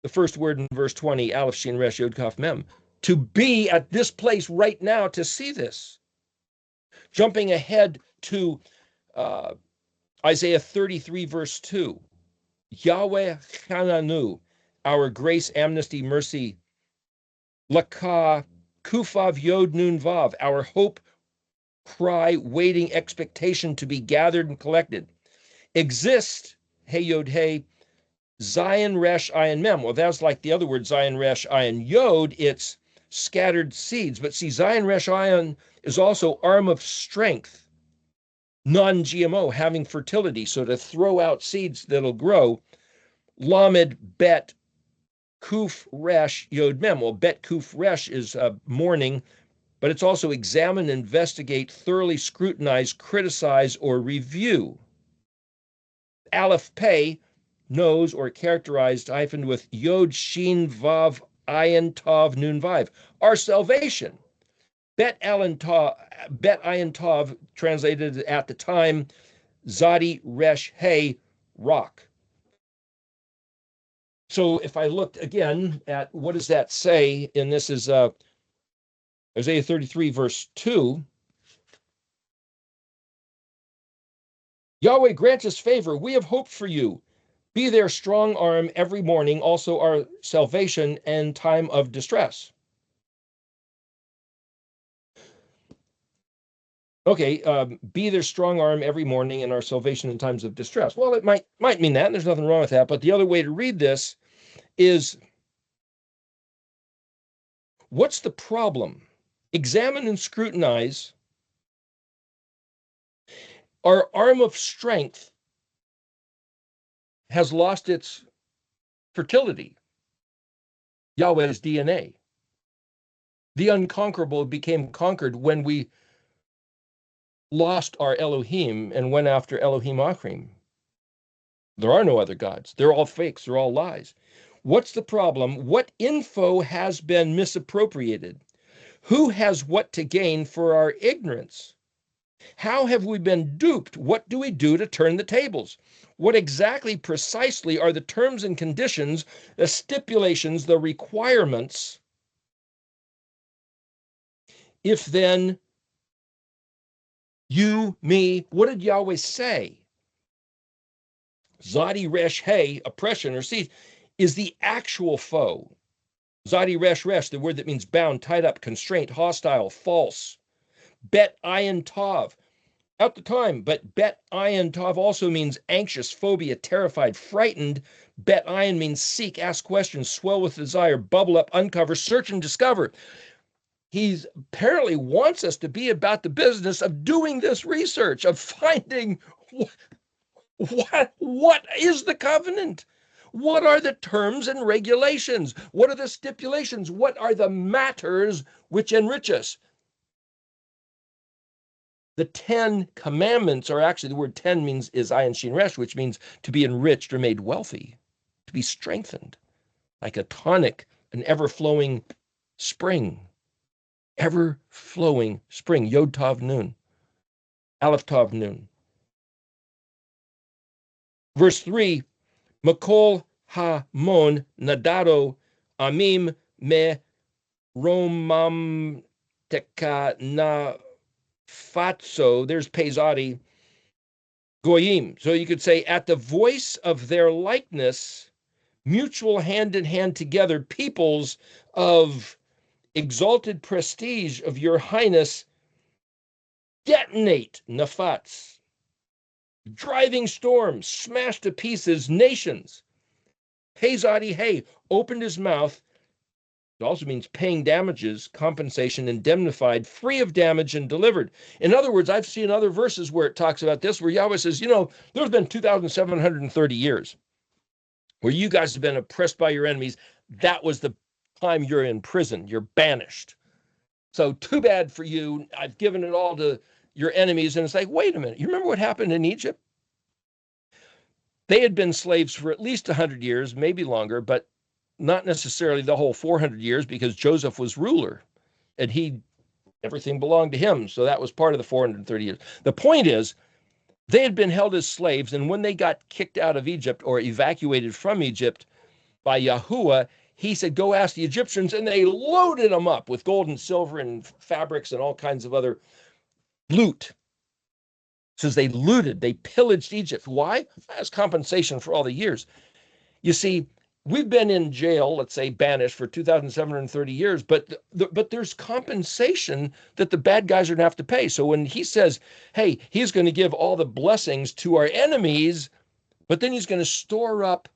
The first word in verse 20, Aleph Shin Resh Yod Kaf Mem, to be at this place right now to see this. Jumping ahead to Isaiah 33, verse 2. Yahweh Chananu, our grace, amnesty, mercy. Laka Kufav Yod Nun Vav, our hope, cry, waiting, expectation to be gathered and collected. Exist, Hey Yod Hey, Zion Resh Ayin Mem. Well, that's like the other word, Zion Resh Ayin Yod. It's scattered seeds. But see, Zion Resh Ayin is also arm of strength, non-GMO, having fertility. So to throw out seeds that'll grow. Lamed Bet Kuf Resh Yod Mem. Well, Bet Kuf Resh is mourning, but it's also examine, investigate, thoroughly scrutinize, criticize, or review. Aleph Pei, knows or characterized, hyphened with Yod Shin Vav Ayin Tav Nun Vav, our salvation. Bet Ayin Tav, translated at the time, Zadi Resh Hey, rock. So if I looked again at what does that say, and this is Isaiah 33, verse 2, Yahweh grant us favor. We have hope for you. Be their strong arm every morning, also our salvation and time of distress. Okay, be their strong arm every morning and our salvation in times of distress. Well, it might mean that, and there's nothing wrong with that. But the other way to read this is, what's the problem? Examine and scrutinize our arm of strength has lost its fertility, Yahweh's DNA. The unconquerable became conquered when we lost our Elohim and went after Elohim Achrim. There are no other gods. They're all fakes. They're all lies. What's the problem? What info has been misappropriated? Who has what to gain for our ignorance? How have we been duped? What do we do to turn the tables? What exactly precisely are the terms and conditions, the stipulations, the requirements? If then you, me, what did Yahweh say? Zadi Resh He, oppression or siege, is the actual foe. Zadi Resh Resh, the word that means bound, tied up, constraint, hostile, false. Bet Ayin Tav, at the time, but Bet Ayin Tav also means anxious, phobia, terrified, frightened. Bet Ayin means seek, ask questions, swell with desire, bubble up, uncover, search and discover. He apparently wants us to be about the business of doing this research, of finding what is the covenant? What are the terms and regulations? What are the stipulations? What are the matters which enrich us? The 10 commandments are actually, the word 10 is ayin shin resh, which means to be enriched or made wealthy, to be strengthened, like a tonic, an ever-flowing spring. Ever-flowing spring, Yod Tav Nun, ALEF-TAV Nun. Verse 3, Makol ha-mon nadaro amim me romam teka na fatso. There's Pezadi goyim. So you could say, at the voice of their likeness, mutual hand in hand together, peoples of exalted prestige of your highness, detonate nafats, driving storms, smash to pieces nations. Pezadi Hay opened his mouth. It also means paying damages, compensation, indemnified, free of damage and delivered. In other words, I've seen other verses where it talks about this, where Yahweh says, there's been 2,730 years where you guys have been oppressed by your enemies. That was the time you're in prison. You're banished. So too bad for you. I've given it all to your enemies. And it's like, wait a minute. You remember what happened in Egypt? They had been slaves for at least 100 years, maybe longer, but not necessarily the whole 400 years, because Joseph was ruler and everything belonged to him. So that was part of the 430 years. The point is, they had been held as slaves, and when they got kicked out of Egypt or evacuated from Egypt by YHUH, he said, go ask the Egyptians, and they loaded them up with gold and silver and fabrics and all kinds of other loot. Says they looted, they pillaged Egypt. Why? As compensation for all the years. You see, we've been in jail, let's say banished, for 2,730 years, but there's compensation that the bad guys are going to have to pay. So when he says, hey, he's going to give all the blessings to our enemies, but then he's going to store up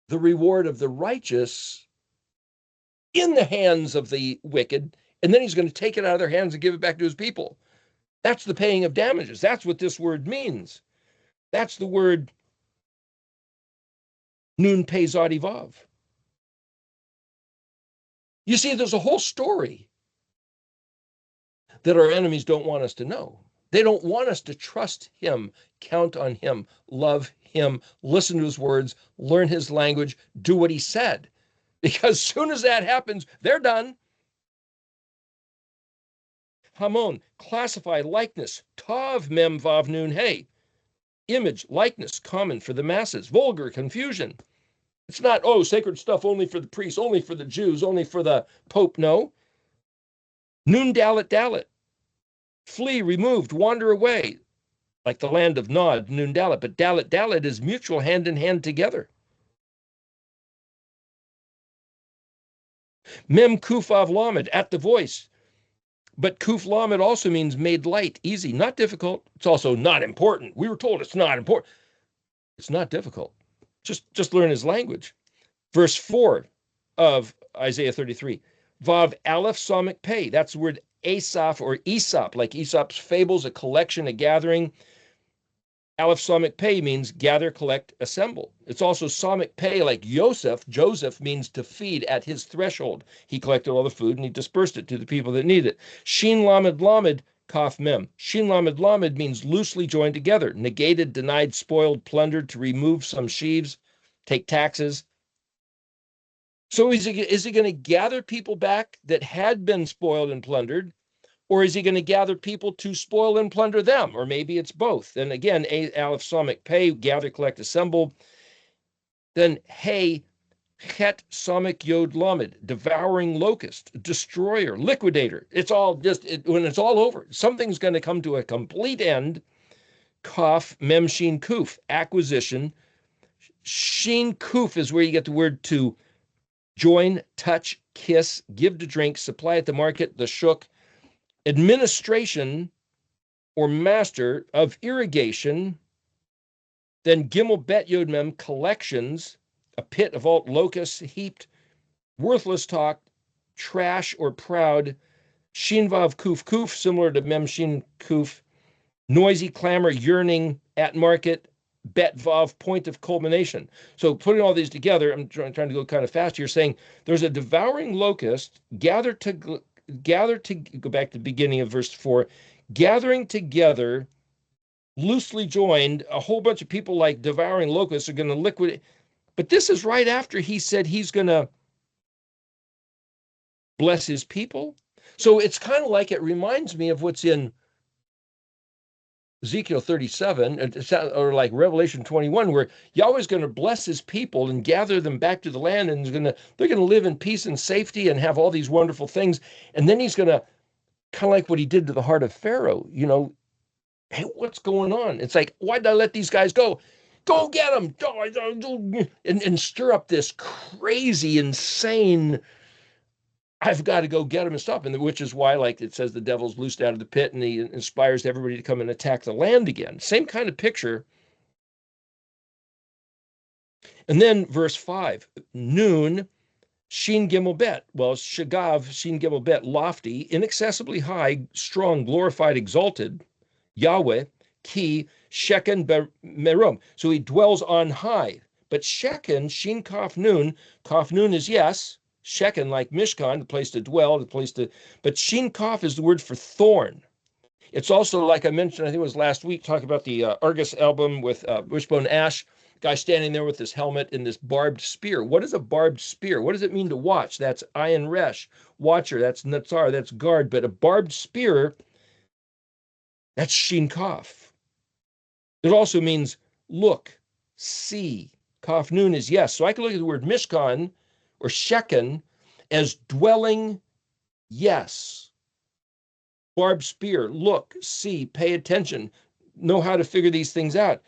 the reward of the righteous in the hands of the wicked, and then he's going to take it out of their hands and give it back to his people. That's the paying of damages. That's what this word means. That's the word Nun Pei Zadi Vav. You see, there's a whole story that our enemies don't want us to know. They don't want us to trust him, count on him, love him, listen to his words, learn his language, do what he said. Because as soon as that happens, they're done. Hamon, classify, likeness, tav mem vav nun hey, image, likeness, common for the masses, vulgar, confusion. It's not, sacred stuff only for the priests, only for the Jews, only for the Pope. No. Nun dalit dalit, flee, removed, wander away, like the land of Nod, nun dalit. But dalit dalit is mutual, hand in hand together. Mem kufav lamed, at the voice. But kuf lamed also means made light, easy, not difficult. It's also not important. We were told it's not important. It's not difficult. Just learn his language. Verse 4 of Isaiah 33. Vav Aleph Samik Pei. That's the word Asaph or Aesop, like Aesop's fables, a collection, a gathering. Aleph Samik Pei means gather, collect, assemble. It's also Samik Pei, like Joseph means to feed at his threshold. He collected all the food and he dispersed it to the people that need it. Shin Lamed Lamed, Kaf Mem. Shin Lamed Lamed means loosely joined together, negated, denied, spoiled, plundered, to remove some sheaves, take taxes. So is he going to gather people back that had been spoiled and plundered? Or is he going to gather people to spoil and plunder them? Or maybe it's both. And again, Aleph Samik Pei, gather, collect, assemble. Then Hey, Chet Samik Yod Lamed, devouring locust, destroyer, liquidator. It's all when it's all over, something's going to come to a complete end. Kaf Mem Shin Kuf, acquisition. Shin Kuf is where you get the word to join, touch, kiss, give to drink, supply at the market, the shuk. Administration or master of irrigation. Then Gimel Bet Yod Mem, collections, a pit of alt locusts heaped, worthless talk, trash or proud. Shin Vav Kuf Kuf, similar to Mem Shin Kuf, noisy clamor, yearning at market. Bet Vav, point of culmination. So putting all these together, I'm trying to go kind of fast here, saying there's a devouring locust, gather to go back to the beginning of verse 4, gathering together, loosely joined, a whole bunch of people like devouring locusts are going to liquidate. But this is right after he said he's going to bless his people. So it's kind of like, it reminds me of what's in Ezekiel 37 or like Revelation 21, where Yahweh's going to bless his people and gather them back to the land, and they're going to live in peace and safety and have all these wonderful things. And then he's going to, kind of like what he did to the heart of Pharaoh, hey, what's going on? It's like, why did I let these guys go? Go get them, and stir up this crazy, insane, I've got to go get him and stop him, which is why, like it says, the devil's loosed out of the pit and he inspires everybody to come and attack the land again. Same kind of picture. And then verse 5, noon, Shin Gimel Bet. Well, Shagav, Shin Gimel Bet, lofty, inaccessibly high, strong, glorified, exalted, Yahweh, Ki, Sheken Merom. So he dwells on high. But Sheken, Shin Kaf Nun is yes. Sheken, like Mishkan, the place to dwell, but Shin Kaf is the word for thorn. It's also, like I mentioned, I think it was last week, talking about the Argus album with Wishbone Ash, guy standing there with this helmet and this barbed spear. What is a barbed spear? What does it mean to watch? That's Ayin Resh, watcher, that's Natsar, that's guard. But a barbed spear, that's Shin Kaf. It also means look, see. Kaf Nun is yes. So I can look at the word Mishkan or Sheken as dwelling, yes. Barbed spear, look, see, pay attention, know how to figure these things out.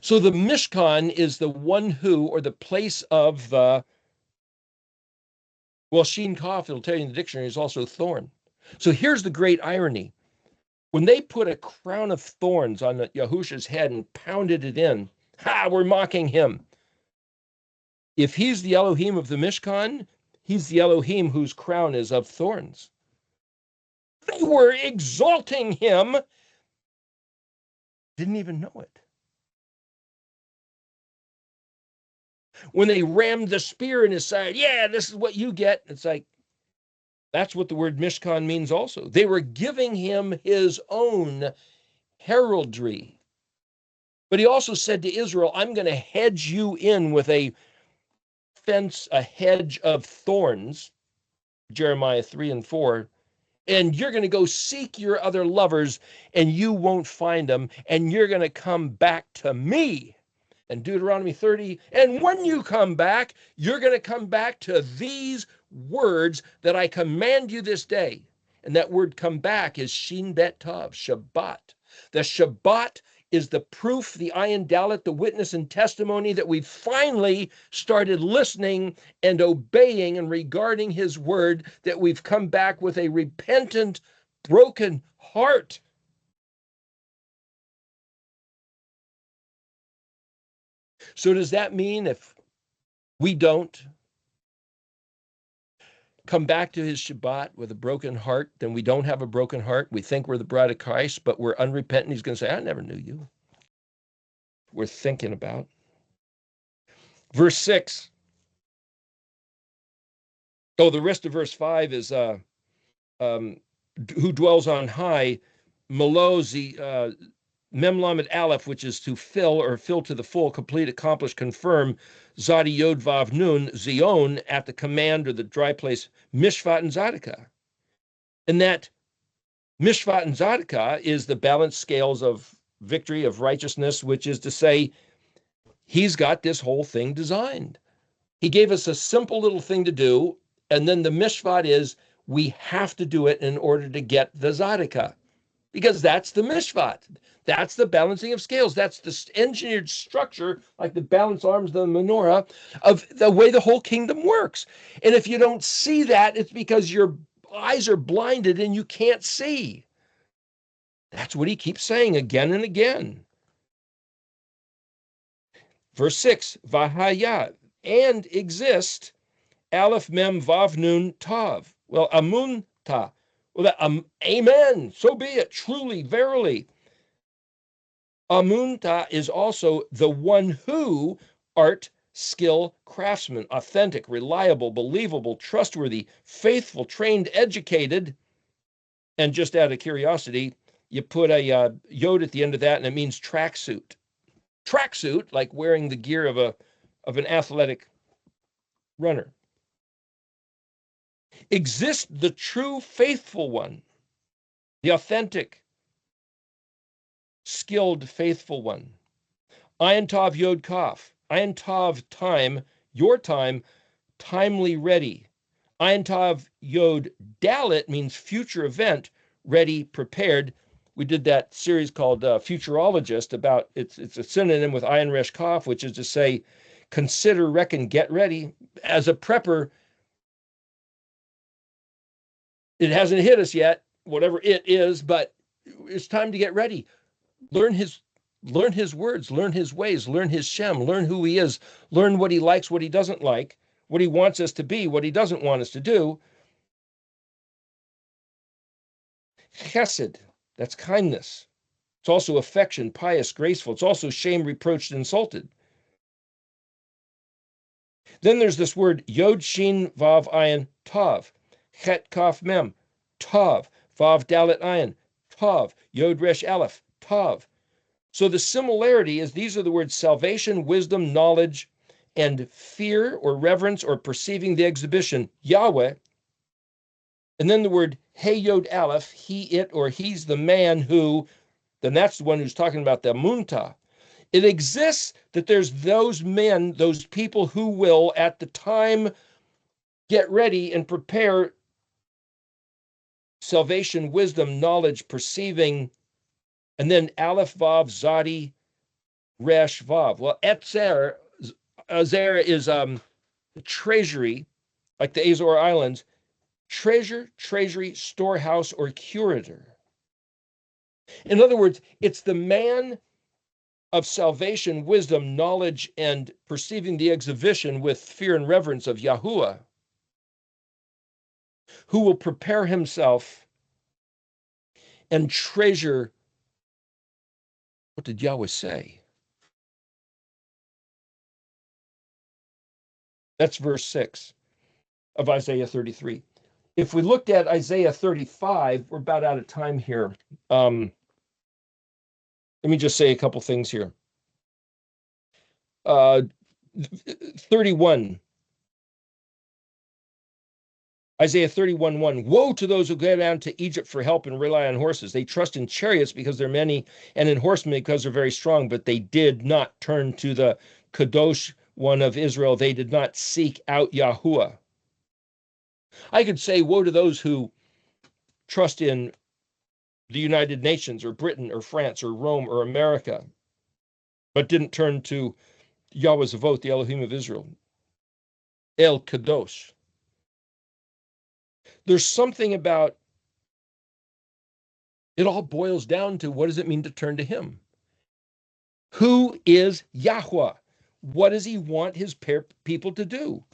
So the Mishkan is the one who, or the place of the, well, Shin Kaf, it'll tell you in the dictionary, is also thorn. So here's the great irony. When they put a crown of thorns on Yahusha's head and pounded it in, we're mocking him. If he's the Elohim of the Mishkan, he's the Elohim whose crown is of thorns. They were exalting him, didn't even know it. When they rammed the spear in his side, yeah, this is what you get. It's like, that's what the word Mishkan means also. They were giving him his own heraldry. But he also said to Israel, I'm going to hedge you in with a fence, a hedge of thorns, Jeremiah 3 and 4, and you're going to go seek your other lovers and you won't find them, and you're going to come back to me. And Deuteronomy 30, and when you come back, you're going to come back to these words that I command you this day. And that word come back is Shin Bet Tav, Shabbat. The Shabbat is the proof, the ayin dalet, the witness and testimony that we've finally started listening and obeying and regarding his word, that we've come back with a repentant, broken heart. So does that mean if we don't come back to his Shabbat with a broken heart, then we don't have a broken heart? We think we're the bride of Christ, but we're unrepentant. He's going to say, I never knew you. We're thinking about. Verse 6. Oh, the rest of verse 5 is who dwells on high, Melo, Mem Lamed Aleph, which is to fill or fill to the full, complete, accomplish, confirm, Zadi Yod Vav Nun, Zion, at the command or the dry place, Mishvat and Zadika. And that Mishvat and Zadika is the balanced scales of victory, of righteousness, which is to say, he's got this whole thing designed. He gave us a simple little thing to do, and then the Mishvat is we have to do it in order to get the Zadika, because that's the Mishvat. That's the balancing of scales. That's the engineered structure, like the balance arms of the menorah, of the way the whole kingdom works. And if you don't see that, it's because your eyes are blinded and you can't see. That's what he keeps saying again and again. Verse 6, Vahaya, and exist, Aleph Mem Vav Nun Tav. Well, Amun Ta. Well, amen. So be it. Truly, verily. Amunta is also the one who art, skill, craftsman, authentic, reliable, believable, trustworthy, faithful, trained, educated. And just out of curiosity, you put a yod at the end of that, and it means tracksuit. Tracksuit, like wearing the gear of an athletic runner. Exists the true, faithful one, the authentic, skilled, faithful one. Ayin Tav Yod Kaf. Ayin Tav, time, your time, timely, ready. Ayin Tav Yod Dalet means future event, ready, prepared. We did that series called Futurologist about, it's a synonym with Ayin Resh Kaf, which is to say, consider, reckon, get ready. As a prepper, it hasn't hit us yet, whatever it is, but it's time to get ready. Learn his words, learn his ways, learn his Shem, learn who he is, learn what he likes, what he doesn't like, what he wants us to be, what he doesn't want us to do. Chesed, that's kindness. It's also affection, pious, graceful. It's also shame, reproached, insulted. Then there's this word Yod Shin Vav Ayin Tav, Chet Kaf Mem, Tav, Vav Dalet Ayin, Tav, Yod Resh Aleph, Tav. So the similarity is these are the words salvation, wisdom, knowledge, and fear or reverence or perceiving the exhibition, Yahweh. And then the word Hey Yod Aleph, he, it, or he's the man who, then that's the one who's talking about the Munta. It exists that there's those men, those people who will at the time get ready and prepare salvation, wisdom, knowledge, perceiving, and then Aleph Vav Zadi Resh Vav. Well, Etzer is treasury, like the Azore Islands, treasure, treasury, storehouse, or curator. In other words, it's the man of salvation, wisdom, knowledge, and perceiving the exhibition with fear and reverence of Yahuwah, who will prepare himself and treasure. What did Yahweh say? That's verse 6 of Isaiah 33. If we looked at Isaiah 35, we're about out of time here. Let me just say a couple things here. 31. Isaiah 31:1. Woe to those who go down to Egypt for help and rely on horses. They trust in chariots because they're many, and in horsemen because they're very strong, but they did not turn to the Kadosh One of Israel. They did not seek out Yahuwah. I could say, woe to those who trust in the United Nations or Britain or France or Rome or America, but didn't turn to Yahweh's Avot, the Elohim of Israel, El Kadosh. There's something about it all boils down to what does it mean to turn to him? Who is Yahweh? What does he want his people to do?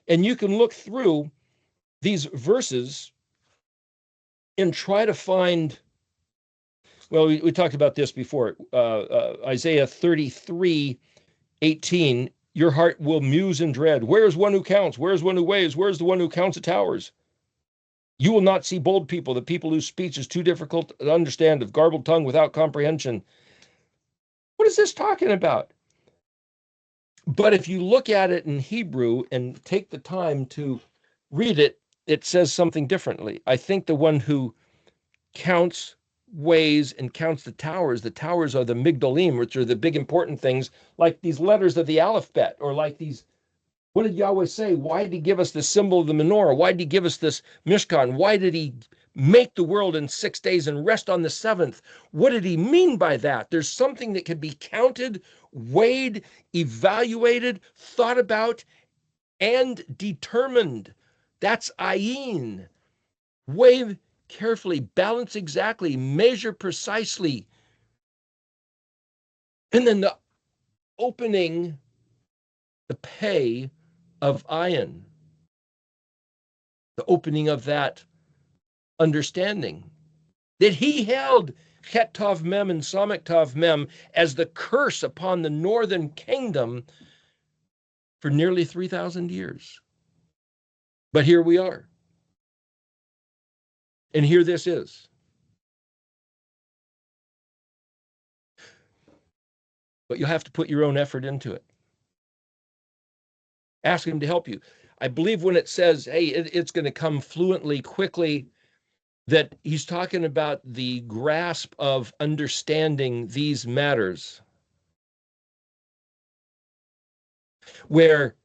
And you can look through these verses and try to find, well, we talked about this before, Isaiah 33:18, your heart will muse in dread. Where is one who counts? Where is one who weighs? Where is the one who counts the towers? You will not see bold people, the people whose speech is too difficult to understand, of garbled tongue without comprehension. What is this talking about? But if you look at it in Hebrew and take the time to read it, it says something differently. I think the one who counts, weighs, and counts the towers are the migdalim, which are the big important things, like these letters of the ALEF-BEIT, or like these, what did Yahweh say? Why did he give us the symbol of the menorah? Why did he give us this Mishkan? Why did he make the world in 6 days and rest on the seventh? What did he mean by that? There's something that can be counted, weighed, evaluated, thought about, and determined. That's ayin. Weigh carefully, balance exactly, measure precisely. And then the opening, the pei of ayin, the opening of that understanding that he held Chet Tav Mem and Samek Tav Mem as the curse upon the northern kingdom for nearly 3,000 years. But here we are. And here this is. But you'll have to put your own effort into it. Ask him to help you. I believe when it says, hey, it's going to come fluently, quickly, that he's talking about the grasp of understanding these matters. Where,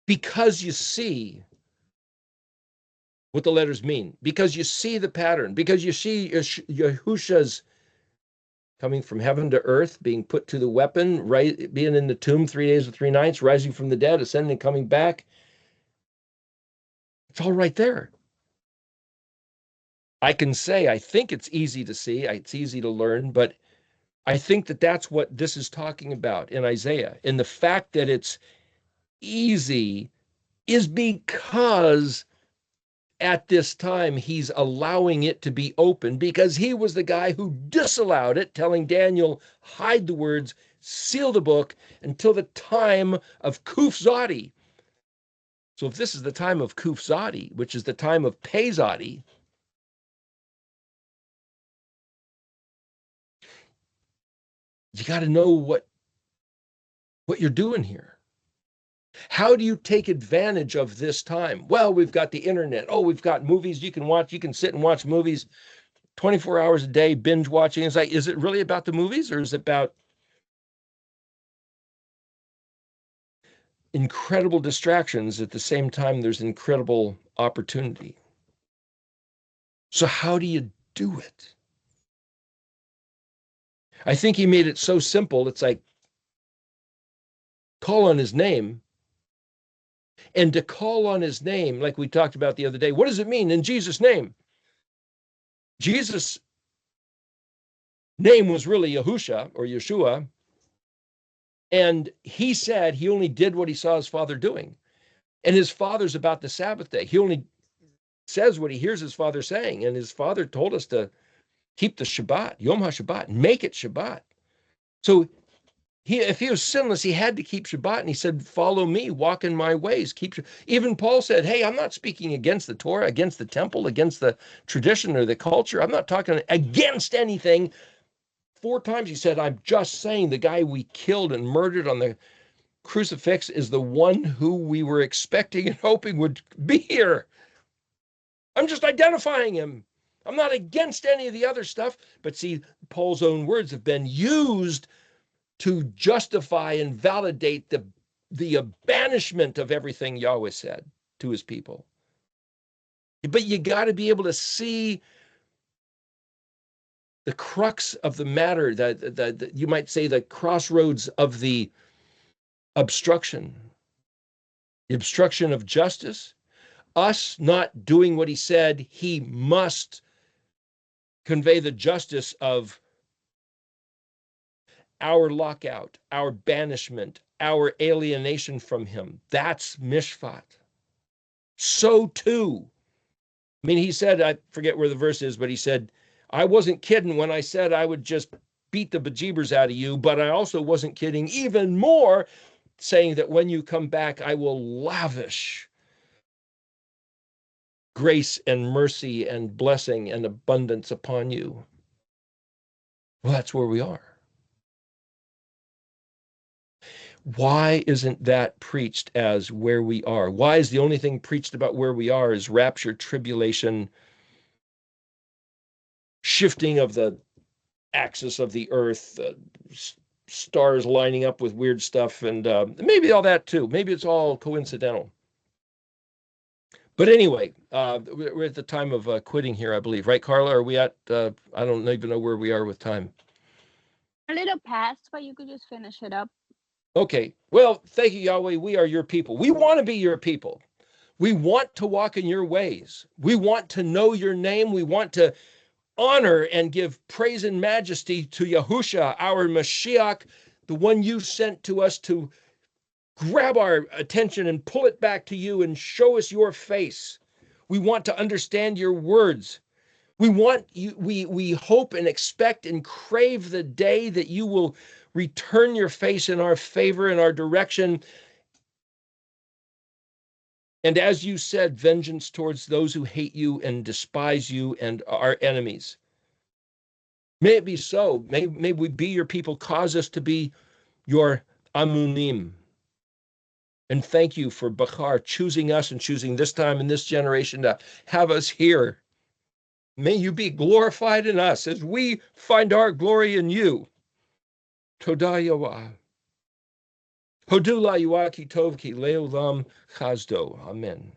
because you see what the letters mean, because you see the pattern, because you see Yahusha's coming from heaven to earth, being put to the weapon, right, being in the tomb 3 days and 3 nights, rising from the dead, ascending and coming back. It's all right there. I can say, I think it's easy to see, it's easy to learn, but I think that that's what this is talking about in Isaiah. And the fact that it's easy is because at this time he's allowing it to be open, because he was the guy who disallowed it, telling Daniel, hide the words, seal the book until the time of QOOF-YOD-TET. So if this is the time of QOOF-YOD-TET, which is the time of PEI, you got to know what you're doing here. How do you take advantage of this time? Well, we've got the internet. Oh, we've got movies you can watch. You can sit and watch movies 24 hours a day, binge watching. It's like, is it really about the movies, or is it about incredible distractions at the same time there's incredible opportunity? So how do you do it? I think he made it so simple. It's like, call on his name. And to call on his name, like we talked about the other day, what does it mean in Jesus' name? Jesus' name was really Yahusha or Yeshua. And he said he only did what he saw his father doing. And his father's about the Sabbath day. He only says what he hears his father saying. And his father told us to keep the Shabbat, Yom HaShabbat, make it Shabbat. So if he was sinless, he had to keep Shabbat. And he said, follow me, walk in my ways. Even Paul said, hey, I'm not speaking against the Torah, against the temple, against the tradition or the culture. I'm not talking against anything. 4 times he said, I'm just saying the guy we killed and murdered on the crucifix is the one who we were expecting and hoping would be here. I'm just identifying him. I'm not against any of the other stuff. But see, Paul's own words have been used to justify and validate the banishment of everything Yahweh said to his people. But you got to be able to see the crux of the matter, that you might say the crossroads of the obstruction of justice, us not doing what he said he must convey, the justice of our lockout, our banishment, our alienation from him. That's mishpat. So too, I mean, he said, I forget where the verse is, but he said, I wasn't kidding when I said I would just beat the bejeebers out of you, but I also wasn't kidding even more, saying that when you come back, I will lavish grace and mercy and blessing and abundance upon you. Well, that's where we are. Why isn't that preached as where we are? Why is the only thing preached about where we are is rapture, tribulation, shifting of the axis of the earth, stars lining up with weird stuff, and maybe all that too. Maybe it's all coincidental. But anyway, we're at the time of quitting here, I believe. Right, Carla? Are we at, I don't even know where we are with time. A little past, but you could just finish it up. Okay. Well, thank you, Yahweh. We are your people. We want to be your people. We want to walk in your ways. We want to know your name. We want to honor and give praise and majesty to Yahusha, our Mashiach, the one you sent to us to grab our attention and pull it back to you and show us your face. We want to understand your words. We want you, we hope and expect and crave the day that you will return your face in our favor, in our direction. And as you said, vengeance towards those who hate you and despise you and are enemies. May it be so. May we be your people. Cause us to be your amunim. And thank you for Bachar choosing us and choosing this time and this generation to have us here. May you be glorified in us as we find our glory in you. Toda Yahweh. Hodula Yuaki Tovki Leolam Chazdo. Amen.